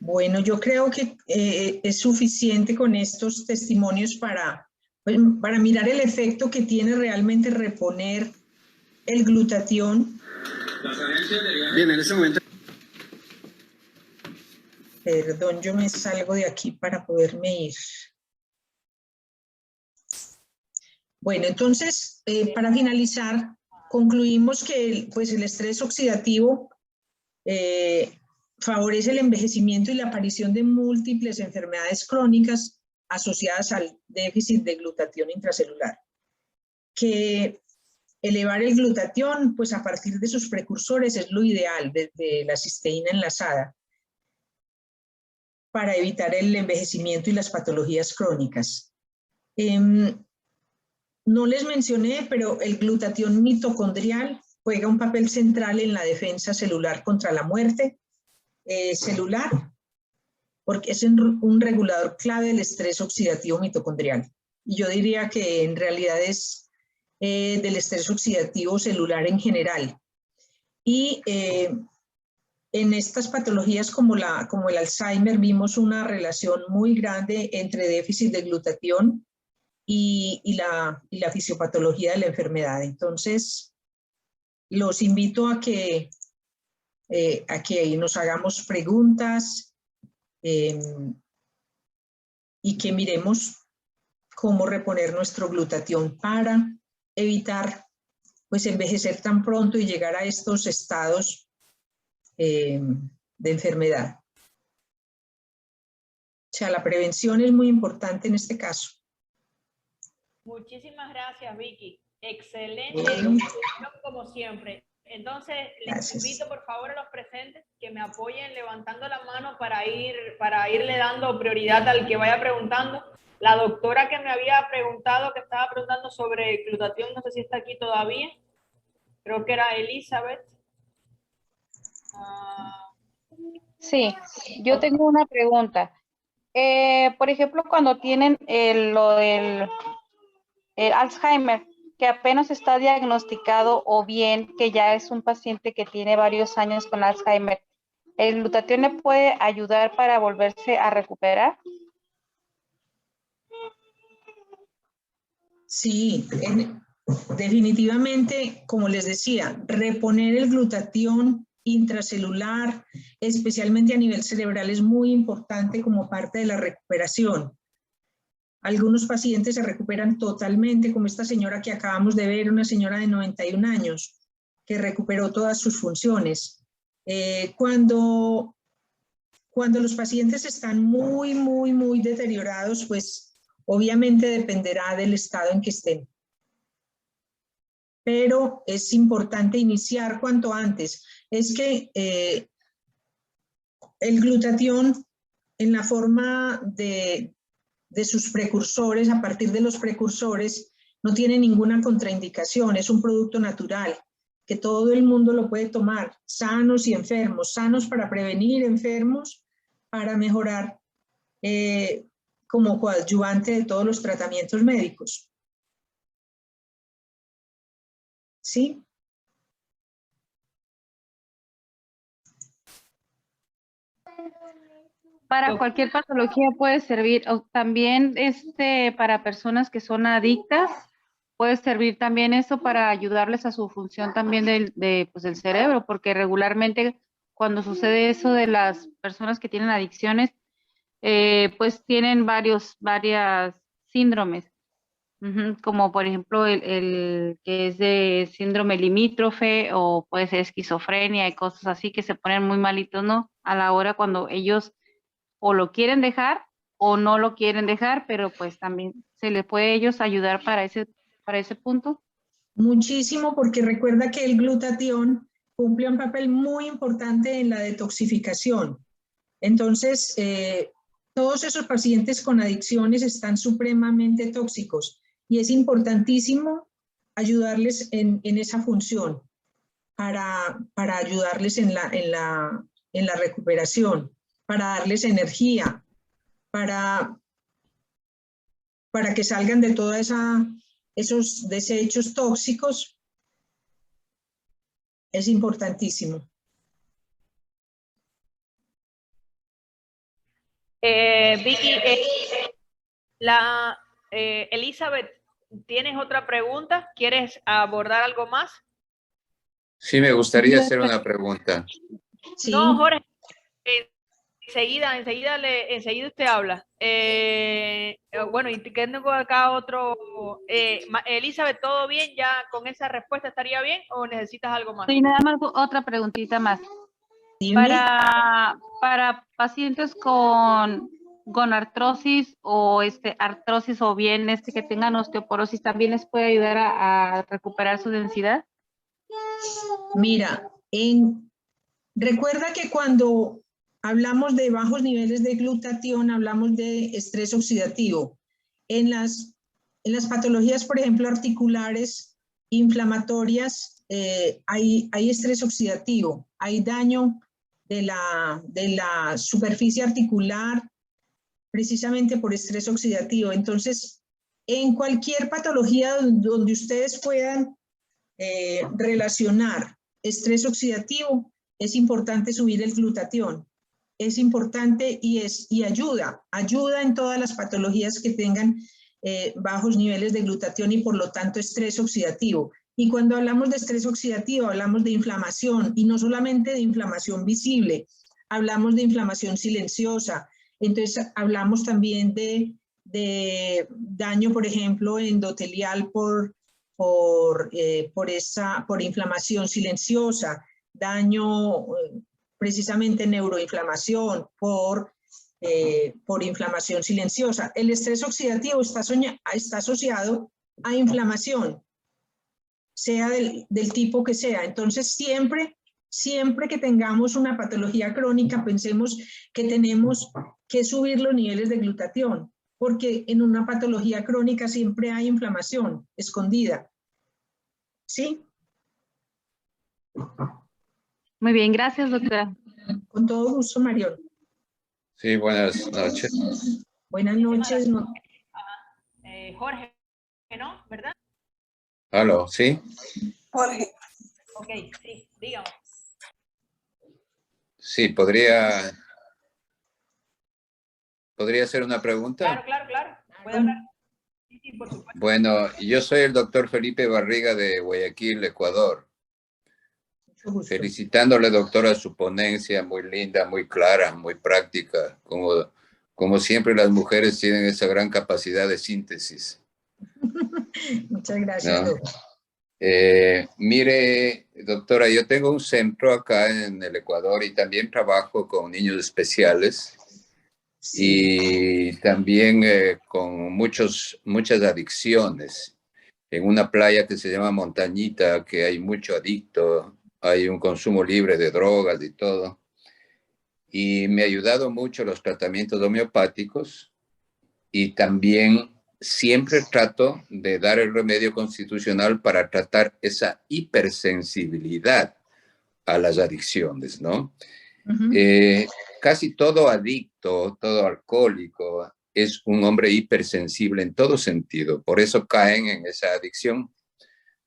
Bueno, yo creo que es suficiente con estos testimonios para mirar el efecto que tiene realmente reponer el glutatión. Bien, en este momento. Perdón, yo me salgo de aquí para poderme ir. Bueno, entonces, para finalizar, concluimos que pues, el estrés oxidativo favorece el envejecimiento y la aparición de múltiples enfermedades crónicas asociadas al déficit de glutatión intracelular. Que elevar el glutatión, pues a partir de sus precursores, es lo ideal, desde la cisteína enlazada, para evitar el envejecimiento y las patologías crónicas. No les mencioné, pero el glutatión mitocondrial juega un papel central en la defensa celular contra la muerte celular, porque es un regulador clave del estrés oxidativo mitocondrial. Y yo diría que en realidad es del estrés oxidativo celular en general. Y en estas patologías como el Alzheimer vimos una relación muy grande entre déficit de glutatión y la fisiopatología de la enfermedad. Entonces, los invito a que nos hagamos preguntas y que miremos cómo reponer nuestro glutatión para evitar pues envejecer tan pronto y llegar a estos estados de enfermedad. O sea, la prevención es muy importante en este caso. Muchísimas gracias, Vicky. Excelente, como siempre. Entonces, les invito por favor a los presentes que me apoyen levantando la mano para irle dando prioridad al que vaya preguntando. La doctora que me había preguntado, que estaba preguntando sobre glutatión, no sé si está aquí todavía. Creo que era Elizabeth. Sí, yo tengo una pregunta. Por ejemplo, cuando tienen el Alzheimer, que apenas está diagnosticado o bien que ya es un paciente que tiene varios años con Alzheimer, ¿el glutatión le puede ayudar para volverse a recuperar? Sí, definitivamente, como les decía, reponer el glutatión intracelular, especialmente a nivel cerebral, es muy importante como parte de la recuperación. Algunos pacientes se recuperan totalmente, como esta señora que acabamos de ver, una señora de 91 años, que recuperó todas sus funciones. Cuando los pacientes están muy deteriorados, pues obviamente dependerá del estado en que estén. Pero es importante iniciar cuanto antes. Es que el glutatión, en la forma de sus precursores, a partir de los precursores, no tiene ninguna contraindicación, es un producto natural, que todo el mundo lo puede tomar, sanos y enfermos, sanos para prevenir, enfermos para mejorar como coadyuvante de todos los tratamientos médicos. ¿Sí? Para cualquier patología puede servir, o también para personas que son adictas, puede servir también eso para ayudarles a su función también pues del cerebro, porque regularmente cuando sucede eso de las personas que tienen adicciones, pues tienen varias síndromes, como por ejemplo el que es de síndrome limítrofe o puede ser esquizofrenia y cosas así que se ponen muy malitos, ¿no? A la hora cuando ellos o lo quieren dejar o no lo quieren dejar, pero pues también se les puede ellos ayudar para ese punto. Muchísimo, porque recuerda que el glutatión cumple un papel muy importante en la detoxificación. Entonces, todos esos pacientes con adicciones están supremamente tóxicos y es importantísimo ayudarles en esa función para ayudarles en la recuperación, para darles energía, para que salgan de todos esos desechos tóxicos. Es importantísimo. Vicky, Elizabeth, ¿tienes otra pregunta? ¿Quieres abordar algo más? Sí, me gustaría hacer una pregunta. Sí. No, Jorge, enseguida usted habla. Bueno, y tengo acá otro. Elizabeth, ¿todo bien? ¿Ya con esa respuesta estaría bien o necesitas algo más? Sí, nada más otra preguntita más. Dime. Para pacientes con artrosis o artrosis o bien que tengan osteoporosis, ¿también les puede ayudar a recuperar su densidad? Mira, recuerda que cuando hablamos de bajos niveles de glutatión, hablamos de estrés oxidativo. En las patologías, por ejemplo, articulares, inflamatorias, hay estrés oxidativo, hay daño de la superficie articular precisamente por estrés oxidativo. Entonces, en cualquier patología donde ustedes puedan relacionar estrés oxidativo, es importante subir el glutatión. Es importante y ayuda en todas las patologías que tengan bajos niveles de glutatión y por lo tanto estrés oxidativo. Y cuando hablamos de estrés oxidativo, hablamos de inflamación y no solamente de inflamación visible, hablamos de inflamación silenciosa. Entonces hablamos también de daño, por ejemplo, endotelial por inflamación silenciosa, daño precisamente neuroinflamación por inflamación silenciosa. El estrés oxidativo está asociado a inflamación, sea del tipo que sea. Entonces, siempre que tengamos una patología crónica, pensemos que tenemos que subir los niveles de glutatión, porque en una patología crónica siempre hay inflamación escondida. ¿Sí? Muy bien, gracias, doctora. Con todo gusto, Marión. Sí, buenas noches. Buenas noches. Jorge, ¿no? ¿Verdad? Aló, ¿sí? Jorge. Ok, sí, dígame. Sí, ¿podría hacer una pregunta? Claro. ¿Puede hablar? Sí, por supuesto. Bueno, yo soy el doctor Felipe Barriga de Guayaquil, Ecuador. Felicitándole, doctora, su ponencia muy linda, muy clara, muy práctica. Como siempre, las mujeres tienen esa gran capacidad de síntesis. Muchas gracias, ¿no? doctor. Mire, doctora, yo tengo un centro acá en el Ecuador y también trabajo con niños especiales. Sí. Y también con muchas adicciones. En una playa que se llama Montañita, que hay mucho adicto, hay un consumo libre de drogas y todo. Y me ha ayudado mucho los tratamientos homeopáticos y también siempre trato de dar el remedio constitucional para tratar esa hipersensibilidad a las adicciones, ¿no? Casi todo adicto, todo alcohólico es un hombre hipersensible en todo sentido. Por eso caen en esa adicción,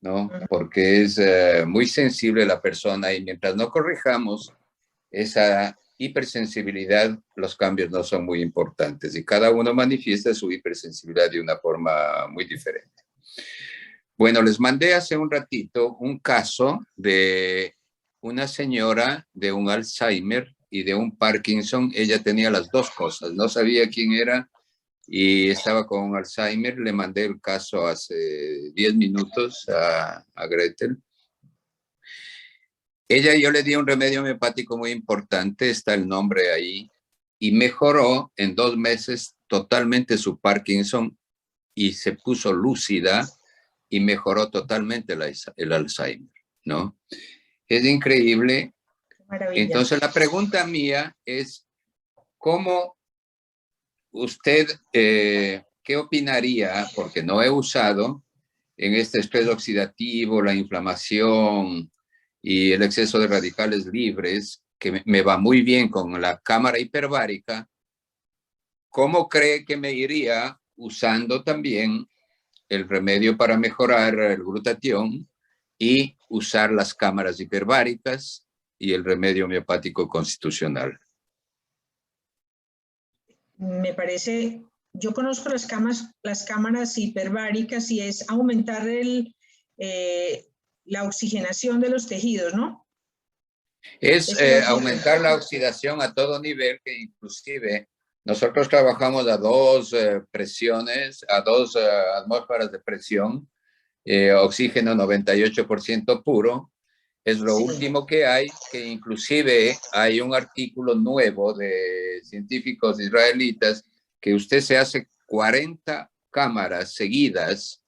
¿no? Porque es muy sensible la persona y mientras no corrijamos esa hipersensibilidad, los cambios no son muy importantes y cada uno manifiesta su hipersensibilidad de una forma muy diferente. Bueno, les mandé hace un ratito un caso de una señora de un Alzheimer y de un Parkinson. Ella tenía las dos cosas, no sabía quién era y estaba con un Alzheimer. Le mandé el caso hace 10 minutos a Gretel. Yo le di un remedio homeopático muy importante, está el nombre ahí, y mejoró en 2 meses totalmente su Parkinson y se puso lúcida y mejoró totalmente el Alzheimer, ¿no? Es increíble. Maravilla. Entonces la pregunta mía es, ¿cómo usted, qué opinaría, porque no he usado en este estrés oxidativo, la inflamación y el exceso de radicales libres, que me va muy bien con la cámara hiperbárica, ¿cómo cree que me iría usando también el remedio para mejorar el glutatión y usar las cámaras hiperbáricas y el remedio homeopático constitucional? me parece, yo conozco las cámaras hiperbáricas y es aumentar la oxigenación de los tejidos, ¿no? Es aumentar la oxidación a todo nivel, que inclusive nosotros trabajamos a dos presiones, a dos atmósferas de presión, oxígeno 98% puro. Es lo último que hay, que inclusive hay un artículo nuevo de científicos israelitas que usted se hace 40 cámaras seguidas,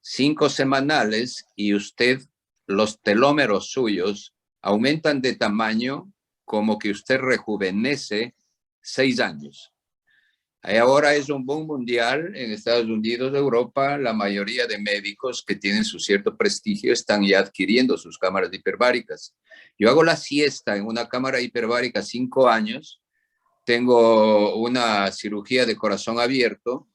5 semanales, y usted, los telómeros suyos aumentan de tamaño como que usted rejuvenece 6 años. Ahora es un boom mundial en Estados Unidos, Europa. La mayoría de médicos que tienen su cierto prestigio están ya adquiriendo sus cámaras hiperbáricas. Yo hago la siesta en una cámara hiperbárica 5 años. Tengo una cirugía de corazón abierto,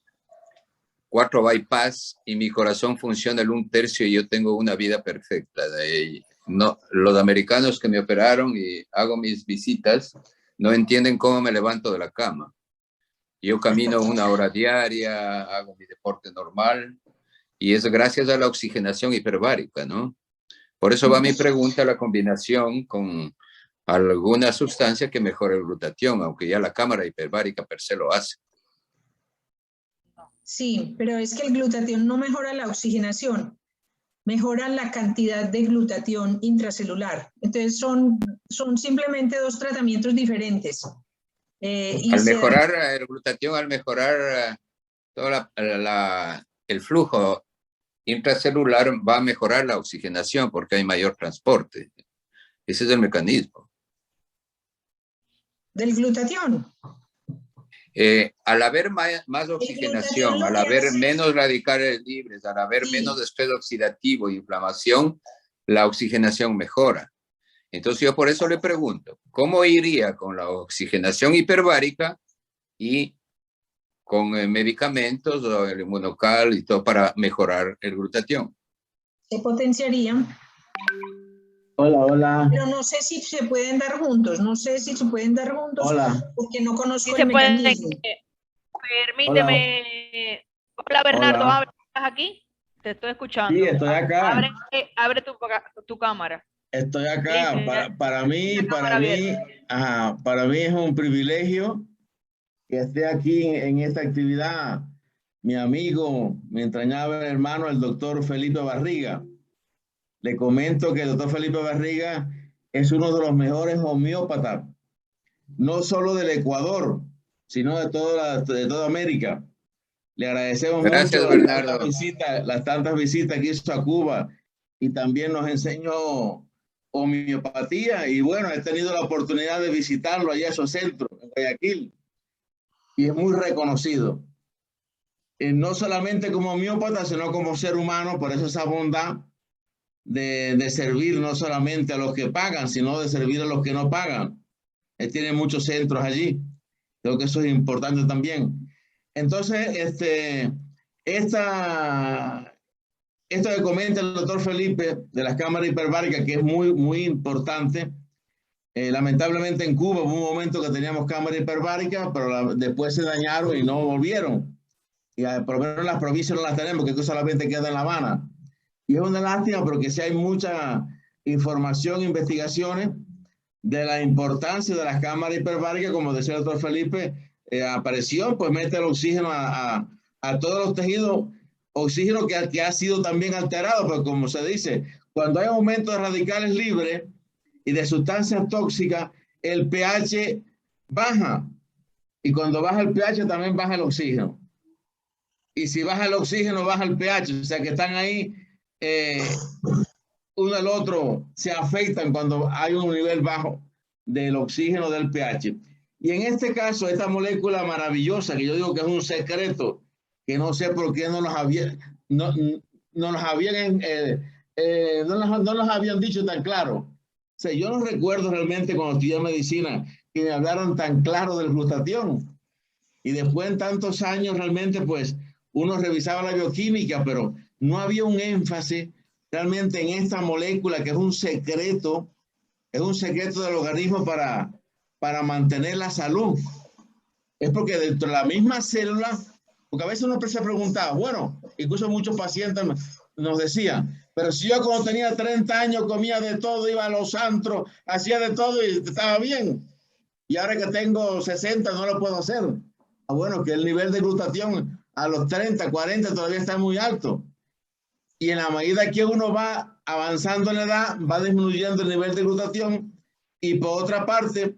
4 bypass, y mi corazón funciona el 1/3 y yo tengo una vida perfecta. No, los americanos que me operaron y hago mis visitas no entienden cómo me levanto de la cama. Yo camino 1 hora diaria, hago mi deporte normal, y es gracias a la oxigenación hiperbárica, ¿no? Por eso va mi pregunta, la combinación con alguna sustancia que mejore el glutatión, aunque ya la cámara hiperbárica per se lo hace. Sí, pero es que el glutatión no mejora la oxigenación, mejora la cantidad de glutatión intracelular. Entonces son simplemente 2 tratamientos diferentes. Al mejorar el glutatión, al mejorar todo el flujo intracelular, va a mejorar la oxigenación porque hay mayor transporte. Ese es el mecanismo. ¿Del glutatión? Al haber más oxigenación, al haber menos radicales libres, al haber menos estrés oxidativo e inflamación, la oxigenación mejora. Entonces yo por eso le pregunto, ¿cómo iría con la oxigenación hiperbárica y con medicamentos o el inmunocal y todo para mejorar el glutatión? Se potenciaría. Hola, hola. Pero no sé si se pueden dar juntos, Hola. Porque no conozco Sí el se puede. mecanismo. Permíteme. Hola, Bernardo, Hola. ¿estás aquí? Te estoy escuchando. Sí, estoy acá. Abre tu cámara. Estoy acá. Listo, Para mí es un privilegio que esté aquí en esta actividad mi amigo, mi entrañable hermano, el doctor Felipe Barriga. Le comento que el doctor Felipe Barriga es uno de los mejores homeópatas, no solo del Ecuador, sino de toda América. Le agradecemos mucho las tantas visitas que hizo a Cuba, y también nos enseñó homeopatía, y bueno, he tenido la oportunidad de visitarlo allá en su centro, en Guayaquil, y es muy reconocido. No solamente como homeópata, sino como ser humano, por eso esa bondad de servir no solamente a los que pagan, sino de servir a los que no pagan. Él tiene muchos centros allí. Creo que eso es importante también. Entonces, esto que comenta el doctor Felipe de las cámaras hiperbáricas, que es muy, muy importante. Lamentablemente en Cuba hubo un momento que teníamos cámaras hiperbáricas, pero después se dañaron y no volvieron. Y por lo menos en las provincias no las tenemos, que solamente queda en La Habana. Y es una lástima porque sí hay mucha información, investigaciones de la importancia de las cámaras hiperbáricas, como decía el doctor Felipe, apareció, pues mete el oxígeno a todos los tejidos, oxígeno que ha sido también alterado, porque como se dice, cuando hay aumento de radicales libres y de sustancias tóxicas, el pH baja, y cuando baja el pH también baja el oxígeno. Y si baja el oxígeno, baja el pH, o sea que están ahí uno al otro, se afectan cuando hay un nivel bajo del oxígeno, del pH. Y en este caso, esta molécula maravillosa, que yo digo que es un secreto, que no sé por qué no nos habían dicho tan claro. O sea, yo no recuerdo realmente cuando estudié medicina que me hablaron tan claro del glutatión. Y después en tantos años realmente pues uno revisaba la bioquímica, pero no había un énfasis realmente en esta molécula que es un secreto del organismo para mantener la salud. es porque dentro de la misma célula, porque a veces uno se preguntaba, bueno, incluso muchos pacientes nos decían, pero si yo cuando tenía 30 años comía de todo, iba a los antros, hacía de todo y estaba bien, y ahora que tengo 60 no lo puedo hacer. Ah, bueno, que el nivel de glutatión a los 30, 40 todavía está muy alto. Y en la medida que uno va avanzando en la edad, va disminuyendo el nivel de glutatión. Y por otra parte,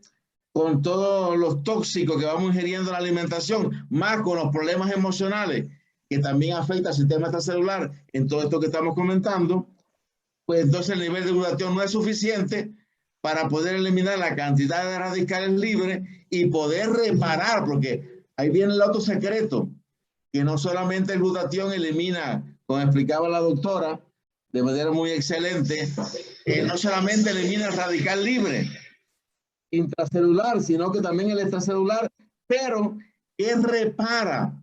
con todos los tóxicos que vamos ingiriendo en la alimentación, más con los problemas emocionales, que también afecta al sistema extracelular en todo esto que estamos comentando, pues entonces el nivel de glutatión no es suficiente para poder eliminar la cantidad de radicales libres y poder reparar, porque ahí viene el otro secreto, que no solamente el glutatión elimina, como explicaba la doctora, de manera muy excelente, no solamente elimina el radical libre intracelular, sino que también el extracelular, pero que repara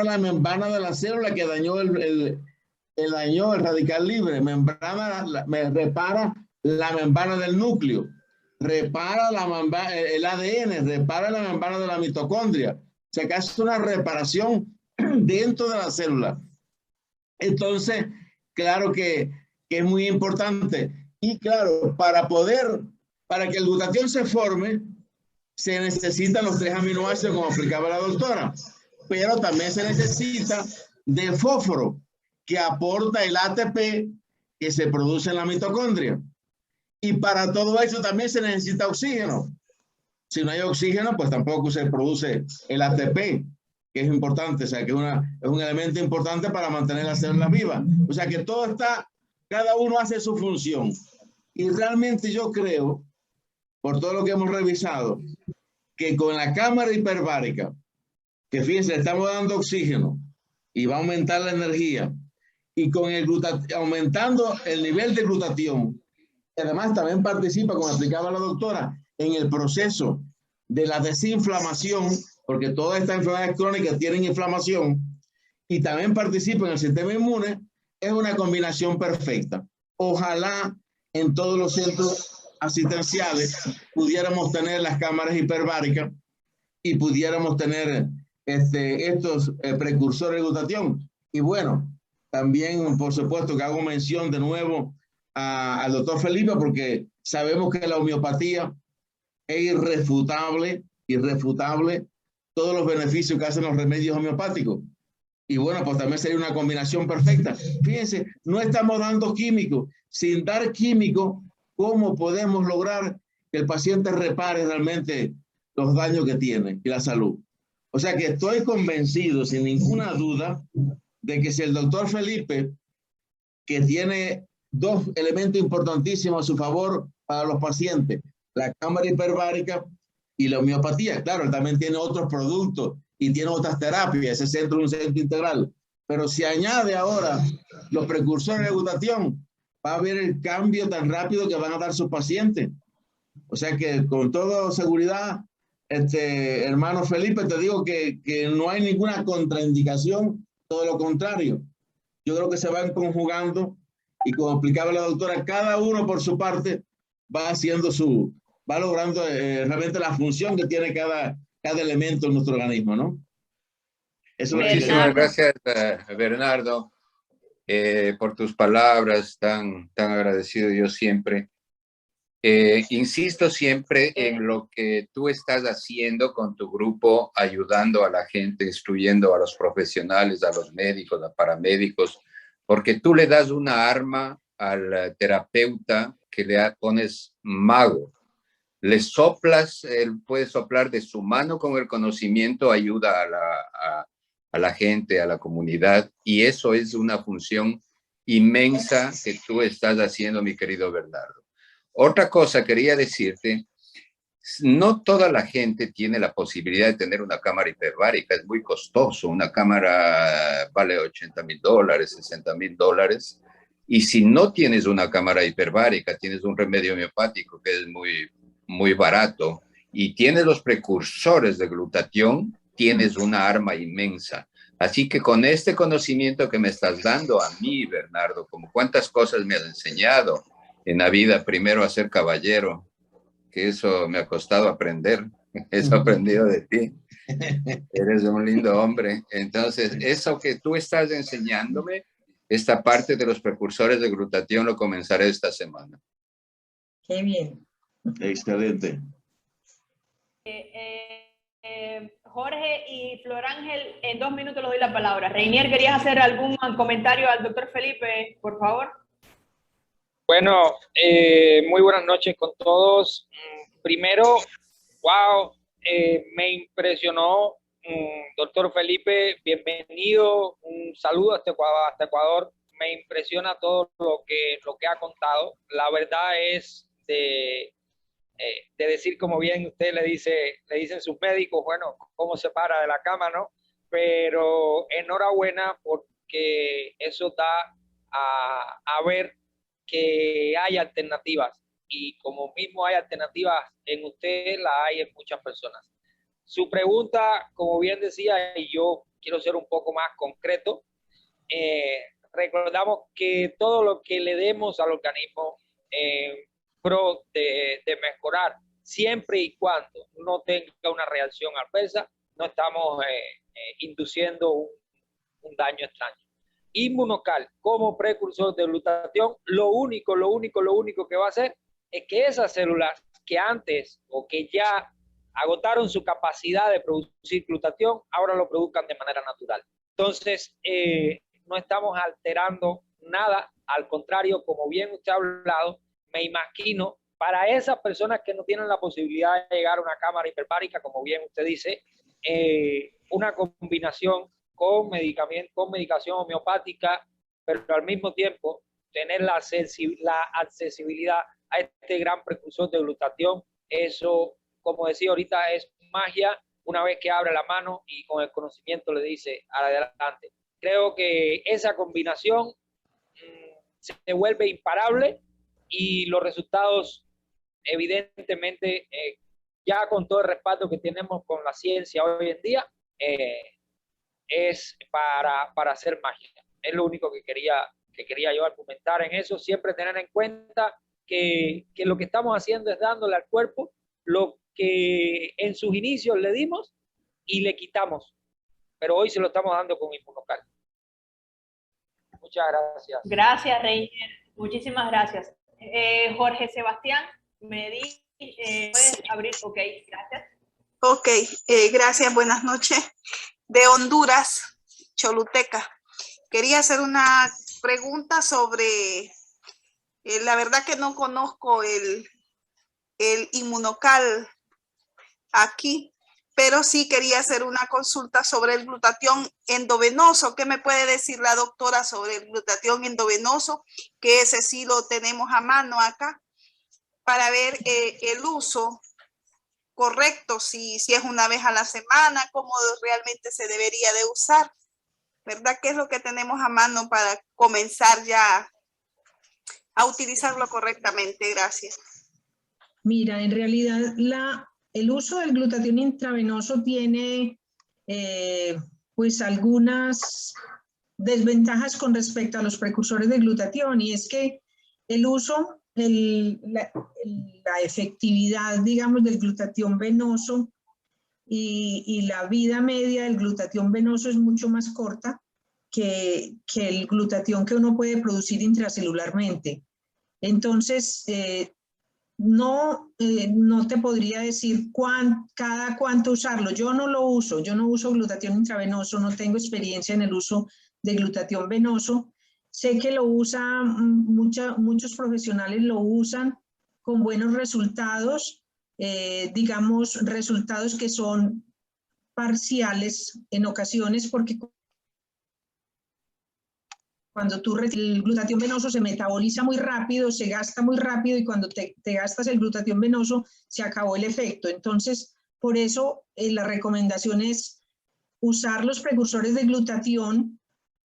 la membrana de la célula que dañó el radical libre, repara la membrana del núcleo, repara el ADN, repara la membrana de la mitocondria. O sea, que hace una reparación dentro de la célula. Entonces, claro que es muy importante. Y claro, para que el glutatión se forme, se necesitan los 3 aminoácidos, como explicaba la doctora. Pero también se necesita de fósforo, que aporta el ATP que se produce en la mitocondria. Y para todo eso también se necesita oxígeno. Si no hay oxígeno, pues tampoco se produce el ATP, que es importante, o sea, que es un elemento importante para mantener las células vivas. O sea, que todo está, cada uno hace su función. Y realmente yo creo, por todo lo que hemos revisado, que con la cámara hiperbárica, que fíjense, le estamos dando oxígeno y va a aumentar la energía, y con aumentando el nivel de glutatión, además también participa, como explicaba la doctora, en el proceso de la desinflamación, porque todas estas enfermedades crónicas tienen inflamación, y también participa en el sistema inmune, es una combinación perfecta. Ojalá en todos los centros asistenciales pudiéramos tener las cámaras hiperbáricas y pudiéramos tener estos precursores de glutatión. Y bueno, también por supuesto que hago mención de nuevo al doctor Felipe, porque sabemos que la homeopatía es irrefutable todos los beneficios que hacen los remedios homeopáticos. Y bueno, pues también sería una combinación perfecta. Fíjense, no estamos dando químicos. Sin dar químicos, ¿cómo podemos lograr que el paciente repare realmente los daños que tiene y la salud? O sea que estoy convencido, sin ninguna duda, de que si el doctor Felipe, que tiene 2 elementos importantísimos a su favor para los pacientes, la cámara hiperbárica y la homeopatía. Claro, él también tiene otros productos y tiene otras terapias, ese centro es un centro integral. Pero si añade ahora los precursores de glutatión, va a haber el cambio tan rápido que van a dar sus pacientes. O sea que con toda seguridad, hermano Felipe, te digo que no hay ninguna contraindicación, todo lo contrario. Yo creo que se van conjugando y como explicaba la doctora, cada uno por su parte va haciendo va logrando realmente la función que tiene cada elemento en nuestro organismo, ¿no? Eso Muchísimas gracias, Bernardo, por tus palabras, tan agradecido yo siempre. Insisto siempre en lo que tú estás haciendo con tu grupo, ayudando a la gente, instruyendo a los profesionales, a los médicos, a paramédicos, porque tú le das una arma al terapeuta que le pones mago. Le soplas, él puede soplar de su mano con el conocimiento, ayuda a la gente, a la comunidad, y eso es una función inmensa que tú estás haciendo, mi querido Bernardo. Otra cosa quería decirte, no toda la gente tiene la posibilidad de tener una cámara hiperbárica, es muy costoso, una cámara vale $80,000, $60,000, y si no tienes una cámara hiperbárica, tienes un remedio homeopático que es muy barato, y tienes los precursores de glutatión, tienes una arma inmensa. Así que con este conocimiento que me estás dando a mí, Bernardo, como cuántas cosas me has enseñado en la vida, primero a ser caballero, que eso me ha costado aprender, Eso he aprendido de ti. Eres un lindo hombre. Entonces, eso que tú estás enseñándome, esta parte de los precursores de glutatión, lo comenzaré esta semana. Qué bien. Excelente. Jorge y Flor Ángel, en 2 minutos les doy la palabra. Reinier, ¿querías hacer algún comentario al doctor Felipe, por favor? Bueno, muy buenas noches con todos. Primero, wow, me impresionó, doctor Felipe, bienvenido, un saludo hasta Ecuador. Me impresiona todo lo que ha contado. La verdad es de decir, como bien usted le dicen sus médicos, bueno, cómo se para de la cama, ¿no? Pero enhorabuena, porque eso da a ver que hay alternativas, y como mismo hay alternativas en usted, la hay en muchas personas. Su pregunta, como bien decía, y yo quiero ser un poco más concreto, recordamos que todo lo que le demos al organismo pro de mejorar, siempre y cuando no tenga una reacción adversa, no estamos induciendo un daño extraño. Inmunocal como precursor de glutatión, lo único que va a hacer es que esas células que antes o que ya agotaron su capacidad de producir glutatión, ahora lo produzcan de manera natural. Entonces, no estamos alterando nada, al contrario, como bien usted ha hablado, me imagino, para esas personas que no tienen la posibilidad de llegar a una cámara hiperbárica, como bien usted dice, una combinación con medicación homeopática, pero al mismo tiempo tener la accesibilidad a este gran precursor de glutatión, eso, como decía ahorita, es magia una vez que abre la mano y con el conocimiento le dice adelante. Creo que esa combinación se vuelve imparable, y los resultados, evidentemente, ya con todo el respaldo que tenemos con la ciencia hoy en día, es para hacer magia. Es lo único que quería yo argumentar en eso. Siempre tener en cuenta que lo que estamos haciendo es dándole al cuerpo lo que en sus inicios le dimos y le quitamos, pero hoy se lo estamos dando con Inmunocal. Muchas gracias. Gracias, Reinier. Muchísimas gracias. Jorge Sebastián, ¿puedes abrir? Ok, gracias. Ok, gracias, buenas noches. De Honduras, Choluteca. Quería hacer una pregunta sobre, la verdad que no conozco el Inmunocal aquí, pero sí quería hacer una consulta sobre el glutatión endovenoso. ¿Qué me puede decir la doctora sobre el glutatión endovenoso? Que ese sí lo tenemos a mano acá, para ver el uso correcto, si es una vez a la semana, cómo realmente se debería de usar, ¿verdad? ¿Qué es lo que tenemos a mano para comenzar ya a utilizarlo correctamente? Gracias. Mira, en realidad el uso del glutatión intravenoso tiene pues algunas desventajas con respecto a los precursores de glutatión, y es que el uso, la efectividad, digamos, del glutatión venoso y la vida media del glutatión venoso es mucho más corta que el glutatión que uno puede producir intracelularmente. Entonces, no te podría decir cada cuánto usarlo. Yo no lo uso, yo no uso glutatión intravenoso, no tengo experiencia en el uso de glutatión venoso. Sé que lo usan, muchos profesionales lo usan con buenos resultados, digamos, resultados que son parciales en ocasiones, porque cuando el glutatión venoso se metaboliza muy rápido, se gasta muy rápido, y cuando te gastas el glutatión venoso se acabó el efecto. Entonces, por eso la recomendación es usar los precursores de glutatión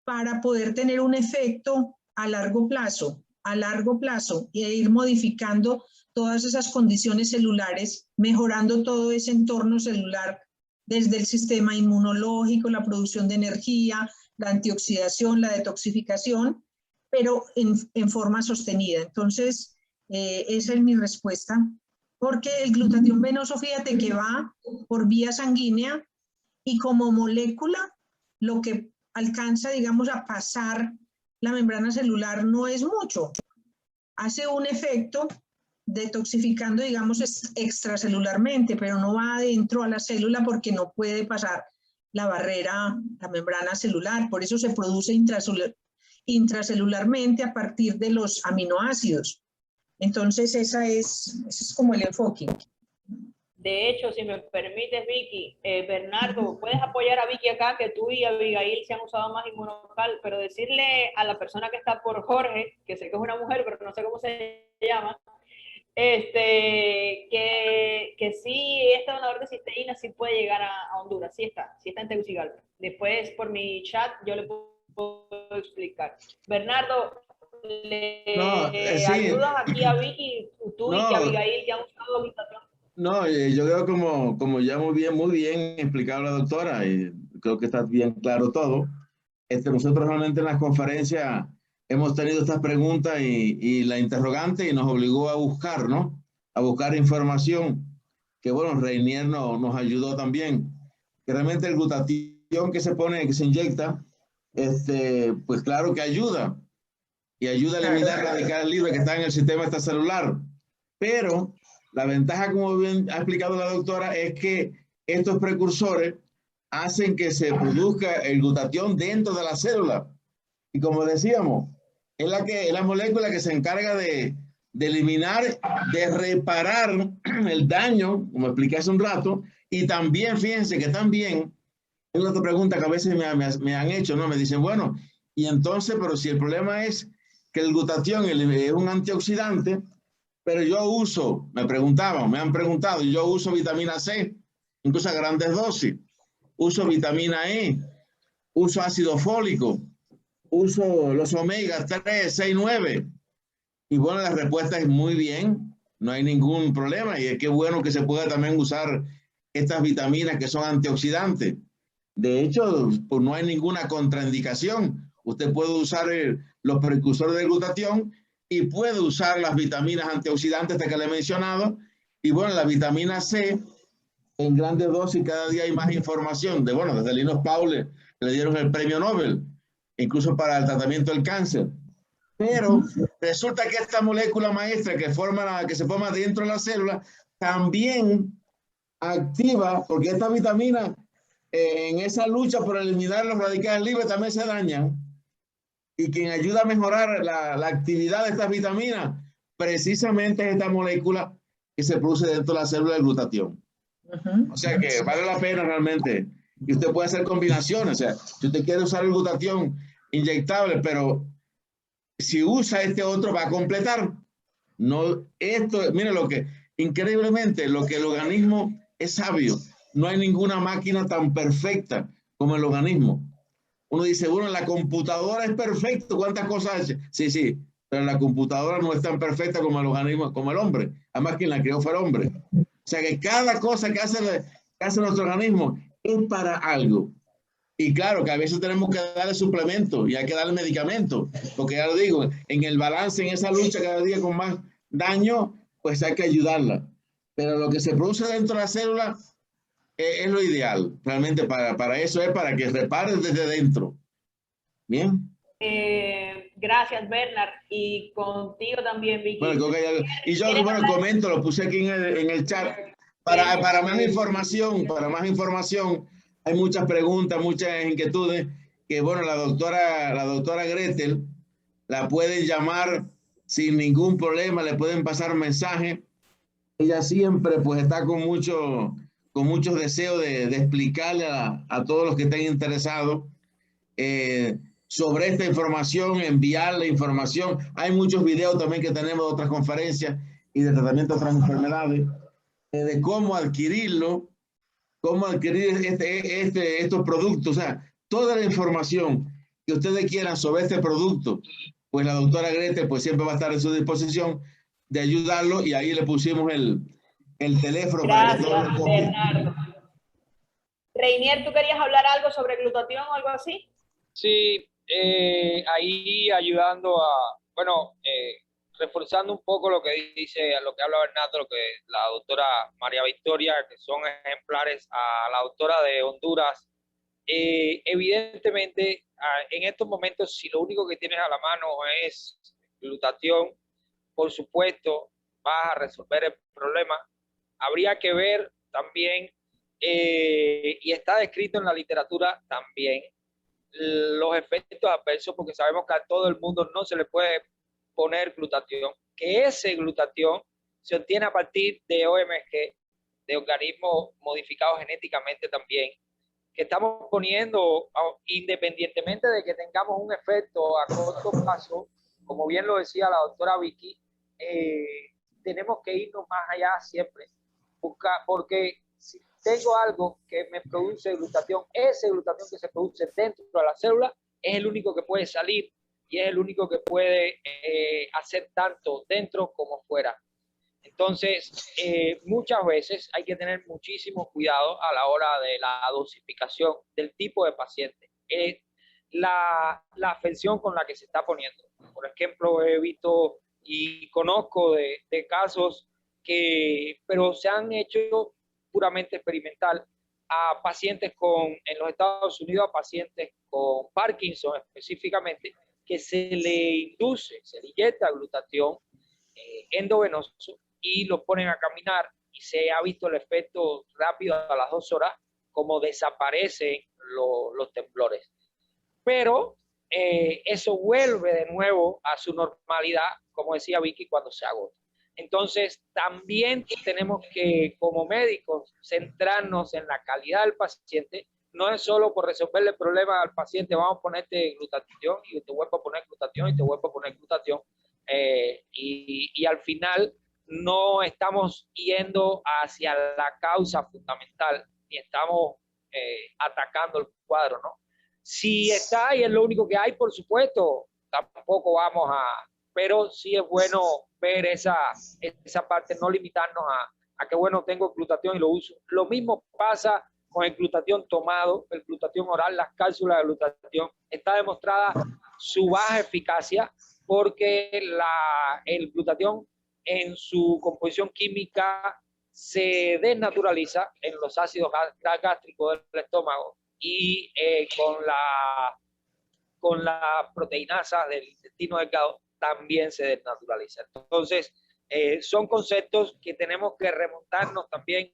para poder tener un efecto a largo plazo, e ir modificando todas esas condiciones celulares, mejorando todo ese entorno celular, desde el sistema inmunológico, la producción de energía, la antioxidación, la detoxificación, pero en forma sostenida. Entonces, esa es mi respuesta porque el glutatión venoso, fíjate que va por vía sanguínea y como molécula lo que alcanza, digamos, a pasar la membrana celular no es mucho. Hace un efecto detoxificando, digamos, extracelularmente, pero no va adentro a la célula porque no puede pasar la barrera, la membrana celular. Por eso se produce intracelularmente a partir de los aminoácidos. Entonces, ese es como el enfoque. De hecho, si me permites, Vicky, Bernardo, puedes apoyar a Vicky acá, que tú y Abigail se han usado más inmunocal, pero decirle a la persona que está por Jorge, que sé que es una mujer, pero no sé cómo se llama, que sí, este donador de cisteína sí puede llegar a Honduras, sí está en Tegucigalpa. Después, por mi chat, yo le puedo explicar. Bernardo, Sí. ayudas aquí a Vicky, tú y a Abigail, que han usado glutatión. No, yo creo como ya muy bien explicado la doctora, y creo que está bien claro todo. Nosotros realmente en las conferencias hemos tenido estas preguntas y la interrogante y nos obligó a buscar, ¿no? A buscar información, que bueno, Reinier nos ayudó también. Que realmente el glutatión que se inyecta, pues claro que ayuda, y ayuda a eliminar radicales libres que están en el sistema extracelular. Pero la ventaja, como bien ha explicado la doctora, es que estos precursores hacen que se produzca el glutatión dentro de la célula. Y como decíamos, es la molécula que se encarga de eliminar, de reparar el daño, como expliqué hace un rato, y también, fíjense que también, hay otra pregunta que a veces me han hecho, ¿no? Me dicen, bueno, y entonces, pero si el problema es que el glutatión es un antioxidante, pero yo uso, me han preguntado, yo uso vitamina C, incluso a grandes dosis, uso vitamina E, uso ácido fólico, uso los omega 3, 6, 9. Y bueno, la respuesta es muy bien, no hay ningún problema. Y es que bueno que se pueda también usar estas vitaminas que son antioxidantes. De hecho, pues no hay ninguna contraindicación. Usted puede usar los precursores del glutatión y puede usar las vitaminas antioxidantes que le he mencionado. Y bueno, la vitamina C en grandes dosis, cada día hay más información. Desde Linus Pauling le dieron el premio Nobel, incluso para el tratamiento del cáncer. Pero resulta que esta molécula maestra que se forma dentro de la célula también activa, porque esta vitamina en esa lucha por eliminar los radicales libres también se dañan. Y quien ayuda a mejorar la actividad de estas vitaminas precisamente es esta molécula que se produce dentro de la célula del glutatión. O sea que vale la pena realmente. Y usted puede hacer combinaciones. O sea, si usted quiere usar el glutatión inyectable, pero si usa este otro va a completar. No, mire increíblemente, lo que el organismo es sabio. No hay ninguna máquina tan perfecta como el organismo. Uno dice, bueno, la computadora es perfecta, ¿cuántas cosas hace? Sí, pero la computadora no es tan perfecta como el organismo, como el hombre. Además, quien la creó fue el hombre. O sea que cada cosa que hace nuestro organismo es para algo. Y claro que a veces tenemos que darle suplementos y hay que darle medicamentos, porque ya lo digo, en el balance, en esa lucha cada día con más daño, pues hay que ayudarla. Pero lo que se produce dentro de la célula es lo ideal. Realmente para eso es para que repare desde dentro. Bien. Gracias, Bernard. Y contigo también, Vicky. Bueno, y yo, comento, lo puse aquí en el chat. Para más información, hay muchas preguntas, muchas inquietudes, que bueno, la doctora Gretel la pueden llamar sin ningún problema, le pueden pasar mensaje. Ella siempre pues está con muchos deseos de explicarle a todos los que estén interesados sobre esta información, enviarle información. Hay muchos videos también que tenemos de otras conferencias y de tratamiento de otras enfermedades, de cómo adquirirlo, cómo adquirir estos productos. O sea, toda la información que ustedes quieran sobre este producto, pues la doctora Gretel pues siempre va a estar a su disposición de ayudarlo, y ahí le pusimos el teléfono. Gracias, para que Bernardo. Reinier, ¿tú querías hablar algo sobre glutatión o algo así? Sí, ahí ayudando reforzando un poco lo que dice, lo que habla Bernardo, lo que la doctora María Victoria, que son ejemplares a la doctora de Honduras. Evidentemente, en estos momentos, si lo único que tienes a la mano es glutatión, por supuesto, vas a resolver el problema. Habría que ver también, y está descrito en la literatura también, los efectos adversos, porque sabemos que a todo el mundo no se le puede poner glutatión, que ese glutatión se obtiene a partir de OMG, de organismos modificados genéticamente también, que estamos poniendo, independientemente de que tengamos un efecto a corto plazo, como bien lo decía la doctora Vicky, tenemos que irnos más allá siempre, porque si tengo algo que me produce glutatión, ese glutatión que se produce dentro de la célula es el único que puede salir y es el único que puede hacer tanto dentro como fuera. Entonces, muchas veces hay que tener muchísimo cuidado a la hora de la dosificación del tipo de paciente. La afección con la que se está poniendo. Por ejemplo, he visto y conozco de casos pero se han hecho puramente experimental a pacientes en los Estados Unidos, a pacientes con Parkinson específicamente, que se le inyecta glutatión endovenoso y los ponen a caminar y se ha visto el efecto rápido a las 2 horas, como desaparecen los temblores. Pero eso vuelve de nuevo a su normalidad, como decía Vicky, cuando se agota. Entonces, también tenemos que, como médicos, centrarnos en la calidad del paciente. No es solo por resolverle el problema al paciente, vamos a ponerte glutatión y te vuelvo a poner glutatión y te vuelvo a poner glutatión. Y al final no estamos yendo hacia la causa fundamental, ni estamos atacando el cuadro, ¿no? Si está y es lo único que hay, por supuesto, tampoco vamos pero sí es bueno ver esa parte, no limitarnos a que, bueno, tengo glutatión y lo uso. Lo mismo pasa con el glutatión tomado, el glutatión oral, las cápsulas de glutatión. Está demostrada su baja eficacia porque el glutatión en su composición química se desnaturaliza en los ácidos gástricos del estómago y con la proteinasa del intestino delgado también se desnaturaliza. Entonces, son conceptos que tenemos que remontarnos también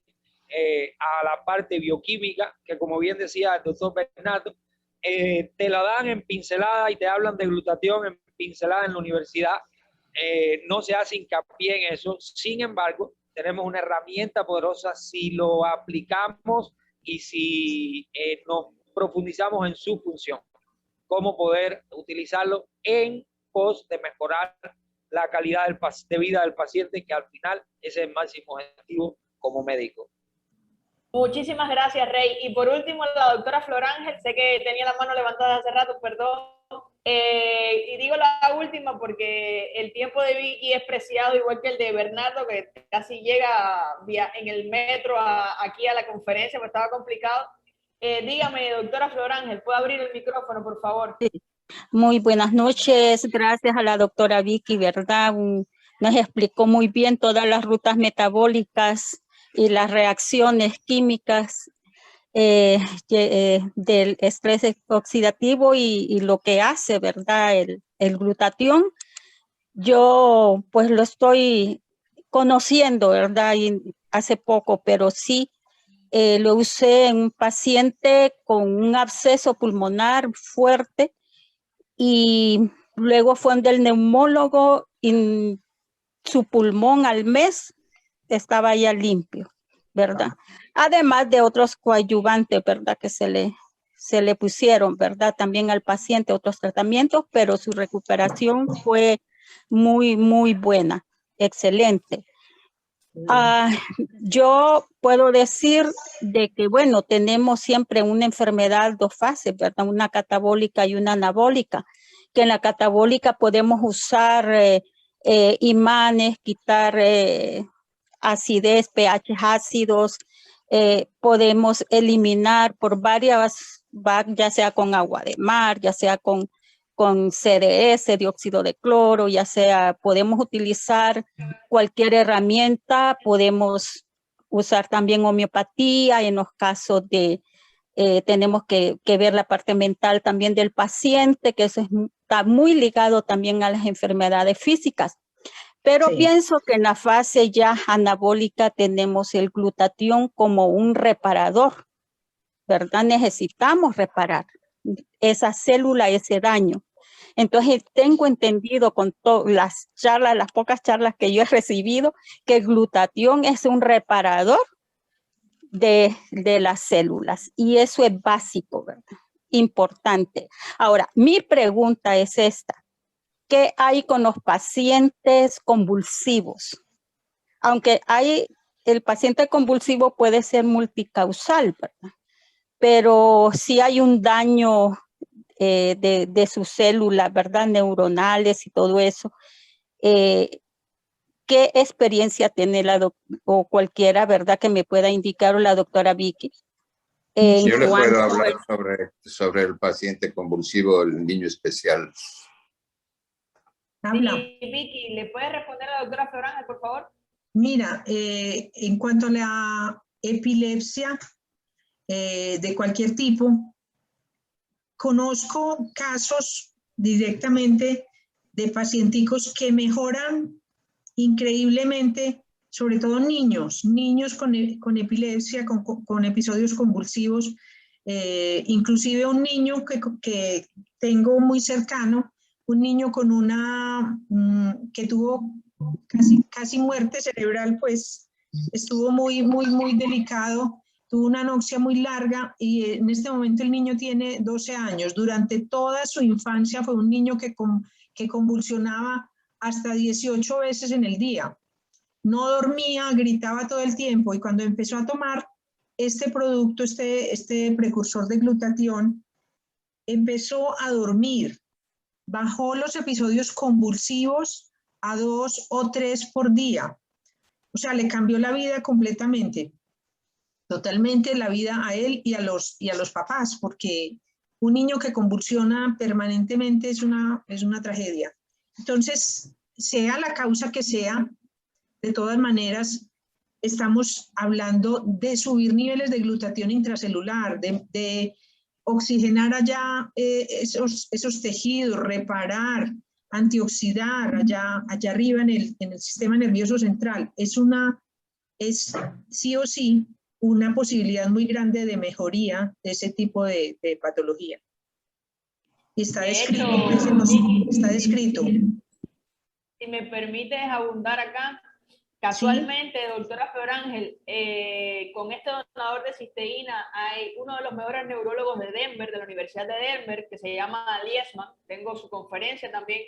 a la parte bioquímica, que como bien decía el doctor Bernardo, te la dan en pincelada y te hablan de glutatión en pincelada en la universidad. No se hace hincapié en eso. Sin embargo, tenemos una herramienta poderosa si lo aplicamos y si nos profundizamos en su función. Cómo poder utilizarlo en pos de mejorar la calidad de vida del paciente, que al final ese es el máximo objetivo como médico. Muchísimas gracias, Rey. Y por último, la doctora Flor Ángel, sé que tenía la mano levantada hace rato, perdón. Y digo la última porque el tiempo de Vicky es preciado, igual que el de Bernardo, que casi llega en el metro aquí a la conferencia, pues estaba complicado. Dígame, doctora Flor Ángel, ¿puede abrir el micrófono, por favor? Sí. Muy buenas noches, gracias a la doctora Vicky, ¿verdad? Nos explicó muy bien todas las rutas metabólicas y las reacciones químicas del estrés oxidativo y lo que hace, ¿verdad? El glutatión. Yo pues lo estoy conociendo, ¿verdad? Y hace poco, pero sí lo usé en un paciente con un absceso pulmonar fuerte y luego fue del neumólogo y su pulmón al mes estaba ya limpio, ¿verdad? Además de otros coadyuvantes, ¿verdad? Que se le pusieron, ¿verdad? También al paciente otros tratamientos, pero su recuperación fue muy, muy buena, excelente. Yo puedo decir de que, bueno, tenemos siempre una enfermedad 2 fases, ¿verdad? Una catabólica y una anabólica, que en la catabólica podemos usar imanes, quitar acidez, pH ácidos, podemos eliminar por varias, ya sea con agua de mar, ya sea con con CDS, dióxido de cloro, ya sea, podemos utilizar cualquier herramienta, podemos usar también homeopatía en los casos de, tenemos que ver la parte mental también del paciente, que eso está muy ligado también a las enfermedades físicas. Pero Sí. pienso que en la fase ya anabólica tenemos el glutatión como un reparador, ¿verdad? Necesitamos reparar esa célula, ese daño. Entonces tengo entendido con las charlas, las pocas charlas que yo he recibido, que el glutatión es un reparador de las células y eso es básico, ¿verdad? Importante. Ahora, mi pregunta es esta. ¿Qué hay con los pacientes convulsivos? Aunque el paciente convulsivo puede ser multicausal, ¿verdad? Pero si hay un daño de sus células, ¿verdad? Neuronales y todo eso. ¿Qué experiencia tiene o cualquiera, ¿verdad? Que me pueda indicar, o la doctora Vicky? Yo le puedo hablar sobre el paciente convulsivo, el niño especial. Habla. Sí, Vicky, ¿le puede responder a la doctora Floranja, por favor? Mira, en cuanto a la epilepsia de cualquier tipo, conozco casos directamente de pacienticos que mejoran increíblemente, sobre todo niños con epilepsia, con episodios convulsivos, inclusive un niño que tengo muy cercano, un niño con que tuvo casi muerte cerebral, pues estuvo muy delicado, tuvo una anoxia muy larga y en este momento el niño tiene 12 años. Durante toda su infancia fue un niño que convulsionaba hasta 18 veces en el día. No dormía, gritaba todo el tiempo y cuando empezó a tomar este producto, este precursor de glutatión, empezó a dormir. Bajó los episodios convulsivos a 2 o 3 por día. O sea, le cambió la vida completamente. Totalmente la vida a él y a los papás, porque un niño que convulsiona permanentemente es una tragedia. Entonces, sea la causa que sea, de todas maneras, estamos hablando de subir niveles de glutatión intracelular, de oxigenar allá esos tejidos, reparar, antioxidar allá arriba en el sistema nervioso central. Es sí o sí una posibilidad muy grande de mejoría de ese tipo de patología. Y está descrito, está descrito. Si me permites abundar acá, casualmente, ¿sí? Doctora Florangel, con este donador de cisteína hay uno de los mejores neurólogos de Denver, de la Universidad de Denver, que se llama Liesman, tengo su conferencia también,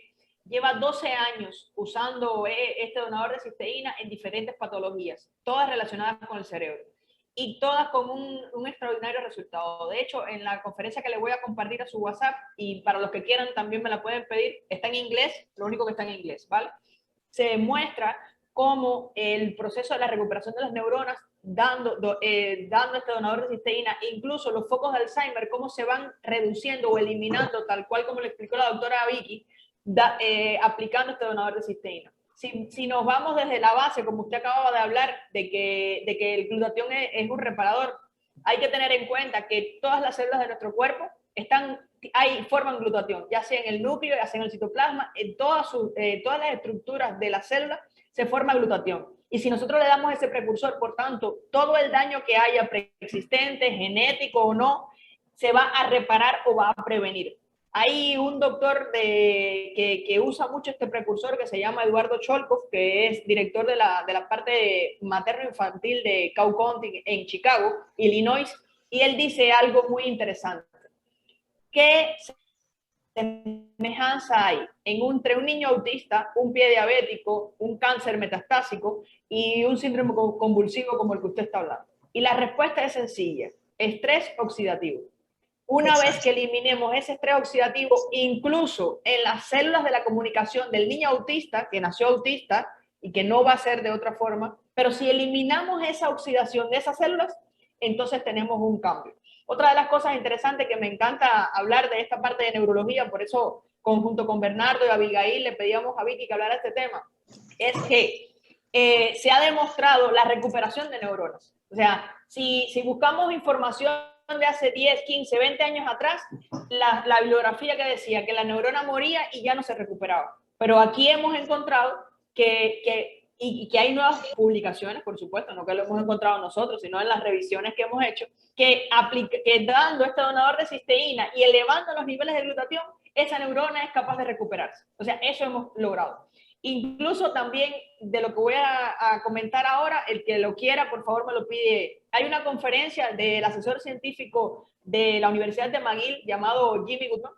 lleva 12 años usando este donador de cisteína en diferentes patologías, todas relacionadas con el cerebro. Y todas con un extraordinario resultado. De hecho, en la conferencia que le voy a compartir a su WhatsApp, y para los que quieran también me la pueden pedir, está en inglés, lo único que está en inglés, ¿vale? Se muestra cómo el proceso de la recuperación de las neuronas, dando este donador de cisteína, incluso los focos de Alzheimer, cómo se van reduciendo o eliminando, tal cual como le explicó la doctora Vicky, aplicando este donador de cisteína. Si nos vamos desde la base, como usted acababa de hablar, de que el glutatión es un reparador, hay que tener en cuenta que todas las células de nuestro cuerpo forman glutatión, ya sea en el núcleo, ya sea en el citoplasma, en todas las estructuras de la célula se forma glutatión. Y si nosotros le damos ese precursor, por tanto, todo el daño que haya preexistente, genético o no, se va a reparar o va a prevenir. Hay un doctor que usa mucho este precursor que se llama Eduardo Cholkov, que es director de la parte materno-infantil de Cow County en Chicago, Illinois, y él dice algo muy interesante. ¿Qué semejanza hay entre un niño autista, un pie diabético, un cáncer metastásico y un síndrome convulsivo como el que usted está hablando? Y la respuesta es sencilla: estrés oxidativo. Una vez que eliminemos ese estrés oxidativo, incluso en las células de la comunicación del niño autista, que nació autista y que no va a ser de otra forma, pero si eliminamos esa oxidación de esas células, entonces tenemos un cambio. Otra de las cosas interesantes que me encanta hablar de esta parte de neurología, por eso junto con Bernardo y Abigail, le pedíamos a Vicky que hablara de este tema, es que se ha demostrado la recuperación de neuronas. O sea, si buscamos información de hace 10, 15, 20 años atrás, la bibliografía que decía que la neurona moría y ya no se recuperaba. Pero aquí hemos encontrado que hay nuevas publicaciones, por supuesto, no que lo hemos encontrado nosotros, sino en las revisiones que hemos hecho, que dando este donador de cisteína y elevando los niveles de glutatión, esa neurona es capaz de recuperarse. O sea, eso hemos logrado. Incluso también de lo que voy a comentar ahora, el que lo quiera, por favor me lo pide. Hay una conferencia del asesor científico de la Universidad de McGill llamado Jimmy Goodman,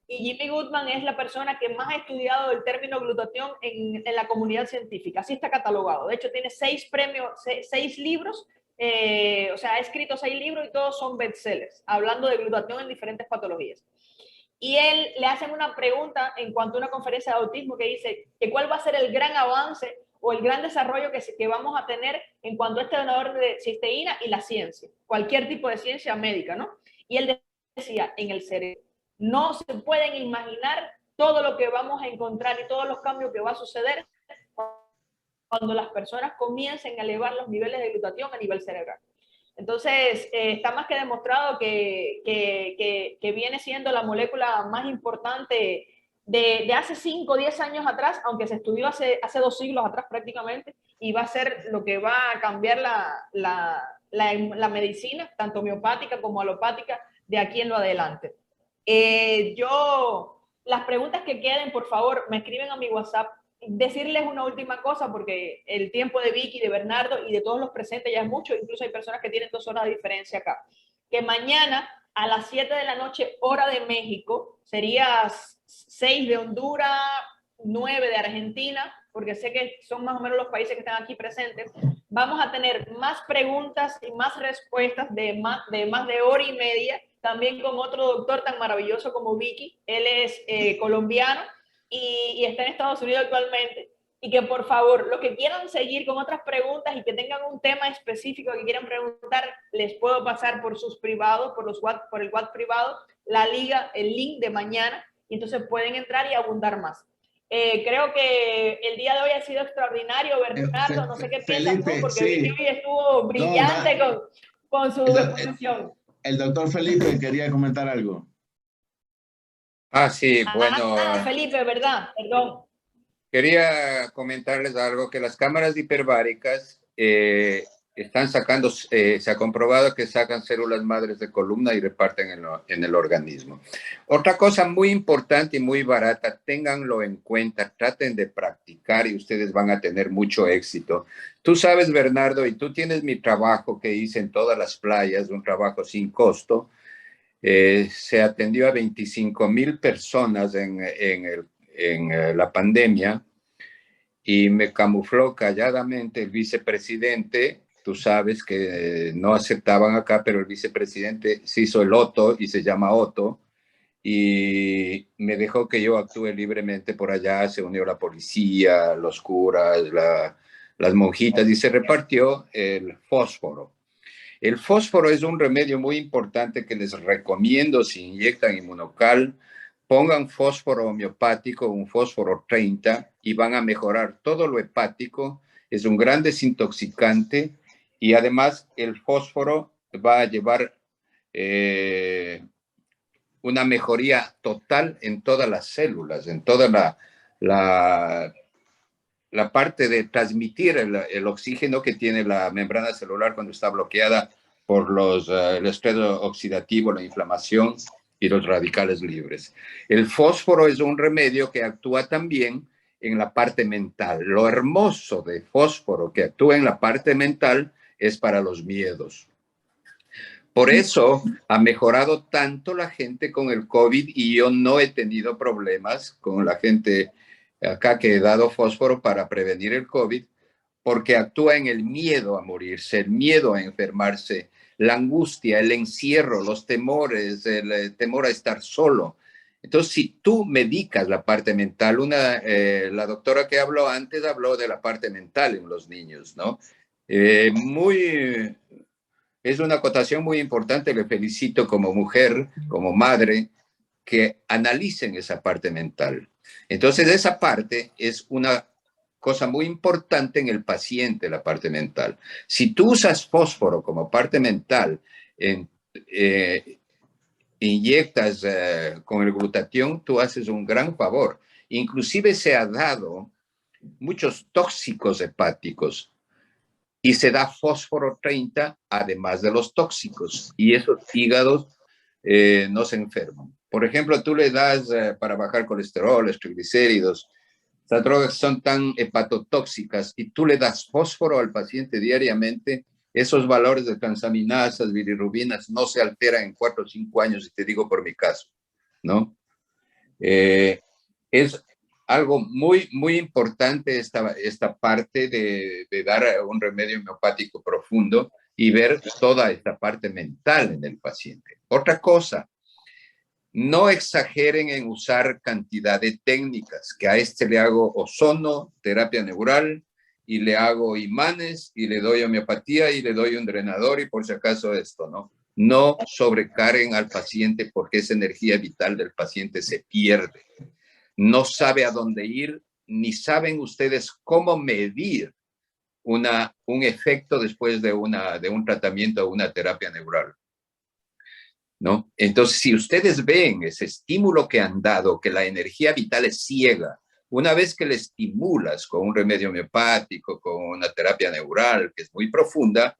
y Jimmy Goodman es la persona que más ha estudiado el término glutatión en la comunidad científica. Así está catalogado. De hecho, tiene 6 premios, 6 libros, o sea, ha escrito 6 libros y todos son bestsellers, hablando de glutatión en diferentes patologías. Y él le hacen una pregunta en cuanto a una conferencia de autismo que dice que cuál va a ser el gran avance o el gran desarrollo que vamos a tener en cuanto a este donador de cisteína y la ciencia, cualquier tipo de ciencia médica, ¿no? Y él decía, en el cerebro. No se pueden imaginar todo lo que vamos a encontrar y todos los cambios que va a suceder cuando las personas comiencen a elevar los niveles de glutatión a nivel cerebral. Entonces, está más que demostrado que viene siendo la molécula más importante de hace 5 o 10 años atrás, aunque se estudió hace 2 siglos atrás prácticamente, y va a ser lo que va a cambiar la medicina, tanto homeopática como alopática, de aquí en lo adelante. Las preguntas que queden, por favor, me escriben a mi WhatsApp. Decirles una última cosa, porque el tiempo de Vicky, de Bernardo y de todos los presentes ya es mucho, incluso hay personas que tienen 2 horas de diferencia acá. Que mañana a las 7 de la noche, hora de México, sería 6 de Honduras, 9 de Argentina, porque sé que son más o menos los países que están aquí presentes, vamos a tener más preguntas y más respuestas de más de hora y media, también con otro doctor tan maravilloso como Vicky. Él es colombiano y está en Estados Unidos actualmente, y que por favor, los que quieran seguir con otras preguntas y que tengan un tema específico que quieran preguntar, les puedo pasar por sus privados, por el WhatsApp privado, la liga, el link de mañana, y entonces pueden entrar y abundar más. Creo que el día de hoy ha sido extraordinario, Bernardo, no sé qué piensas tú, porque sí. Vicky hoy estuvo brillante con su exposición. El doctor Felipe quería comentar algo. Sí, bueno. Felipe, ¿verdad? Perdón. Quería comentarles algo, que las cámaras hiperbáricas están sacando, se ha comprobado que sacan células madres de columna y reparten en el organismo. Otra cosa muy importante y muy barata, ténganlo en cuenta, traten de practicar y ustedes van a tener mucho éxito. Tú sabes, Bernardo, y tú tienes mi trabajo que hice en todas las playas, un trabajo sin costo. Se atendió a 25,000 personas en la pandemia, y me camufló calladamente el vicepresidente. Tú sabes que no aceptaban acá, pero el vicepresidente se hizo el Otto y se llama Otto, y me dejó que yo actúe libremente por allá. Se unió la policía, los curas, las monjitas, y se repartió el fósforo. El fósforo es un remedio muy importante que les recomiendo. Si inyectan Inmunocal, pongan fósforo homeopático, un fósforo 30, y van a mejorar todo lo hepático. Es un gran desintoxicante, y además el fósforo va a llevar una mejoría total en todas las células, en toda la parte de transmitir el oxígeno que tiene la membrana celular cuando está bloqueada por el estrés oxidativo, la inflamación y los radicales libres. El fósforo es un remedio que actúa también en la parte mental. Lo hermoso de fósforo que actúa en la parte mental es para los miedos. Por eso ha mejorado tanto la gente con el COVID, y yo no he tenido problemas con la gente acá que he dado fósforo para prevenir el COVID, porque actúa en el miedo a morirse, el miedo a enfermarse, la angustia, el encierro, los temores, el temor a estar solo. Entonces, si tú medicas la parte mental, la doctora que habló antes habló de la parte mental en los niños, ¿no? Es una acotación muy importante. Le felicito como mujer, como madre, que analicen esa parte mental. Entonces, esa parte es una cosa muy importante en el paciente, la parte mental. Si tú usas fósforo como parte mental, inyectas con el glutatión, tú haces un gran favor. Inclusive se ha dado muchos tóxicos hepáticos y se da fósforo 30 además de los tóxicos, y esos hígados no se enferman. Por ejemplo, tú le das para bajar colesterol, los triglicéridos. Estas drogas son tan hepatotóxicas y tú le das fósforo al paciente diariamente, esos valores de transaminasas, bilirrubinas no se alteran en 4 o 5 años, y te digo por mi caso, ¿no? Es algo muy, muy importante esta parte de dar un remedio homeopático profundo y ver toda esta parte mental en el paciente. Otra cosa, no exageren en usar cantidad de técnicas, que a este le hago ozono, terapia neural, y le hago imanes, y le doy homeopatía, y le doy un drenador, y por si acaso esto, ¿no? No sobrecarguen al paciente, porque esa energía vital del paciente se pierde. No sabe a dónde ir, ni saben ustedes cómo medir un efecto después de un tratamiento o una terapia neural, ¿no? Entonces, si ustedes ven ese estímulo que han dado, que la energía vital es ciega, una vez que le estimulas con un remedio homeopático, con una terapia neural que es muy profunda,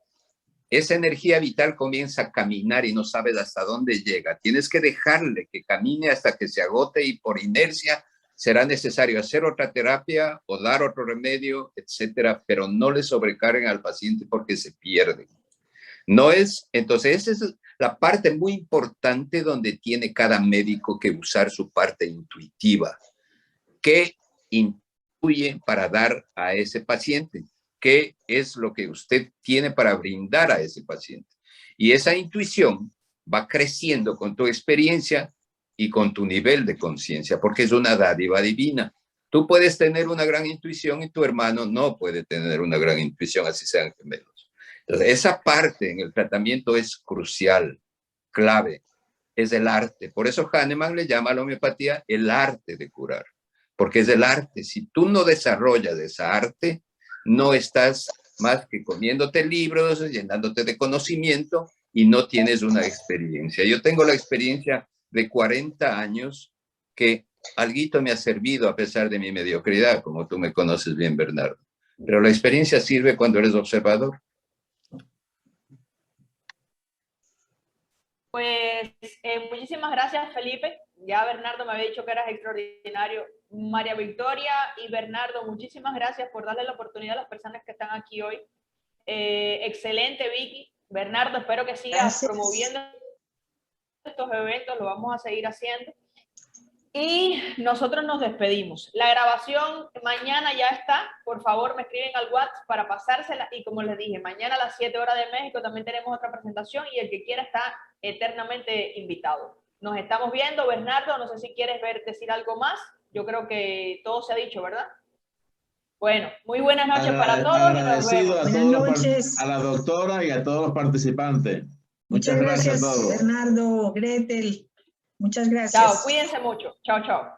esa energía vital comienza a caminar y no sabes hasta dónde llega. Tienes que dejarle que camine hasta que se agote, y por inercia será necesario hacer otra terapia o dar otro remedio, etcétera, pero no le sobrecarguen al paciente porque se pierde. No es, entonces esa es la parte muy importante donde tiene cada médico que usar su parte intuitiva. ¿Qué intuye para dar a ese paciente? ¿Qué es lo que usted tiene para brindar a ese paciente? Y esa intuición va creciendo con tu experiencia y con tu nivel de conciencia, porque es una dádiva divina. Tú puedes tener una gran intuición y tu hermano no puede tener una gran intuición, así sean gemelos. Entonces, esa parte en el tratamiento es crucial, clave, es el arte. Por eso Hahnemann le llama a la homeopatía el arte de curar, porque es el arte. Si tú no desarrollas esa arte, no estás más que comiéndote libros, llenándote de conocimiento y no tienes una experiencia. Yo tengo la experiencia de 40 años que alguito me ha servido a pesar de mi mediocridad, como tú me conoces bien, Bernardo. Pero la experiencia sirve cuando eres observador. Pues muchísimas gracias, Felipe. Ya Bernardo me había dicho que eras extraordinario. María Victoria y Bernardo, muchísimas gracias por darle la oportunidad a las personas que están aquí hoy. Excelente, Vicky. Bernardo, espero que sigas promoviendo estos eventos, lo vamos a seguir haciendo. Y nosotros nos despedimos. La grabación mañana ya está. Por favor, me escriben al WhatsApp para pasársela. Y como les dije, mañana a las 7 horas de México también tenemos otra presentación, y el que quiera está eternamente invitado. Nos estamos viendo. Bernardo, no sé si quieres decir algo más. Yo creo que todo se ha dicho, ¿verdad? Bueno, muy buenas noches para todos. Agradecido a la doctora y a todos los participantes. Muchas gracias a todos. Bernardo, Gretel. Muchas gracias. Chao, cuídense mucho. Chao, chao.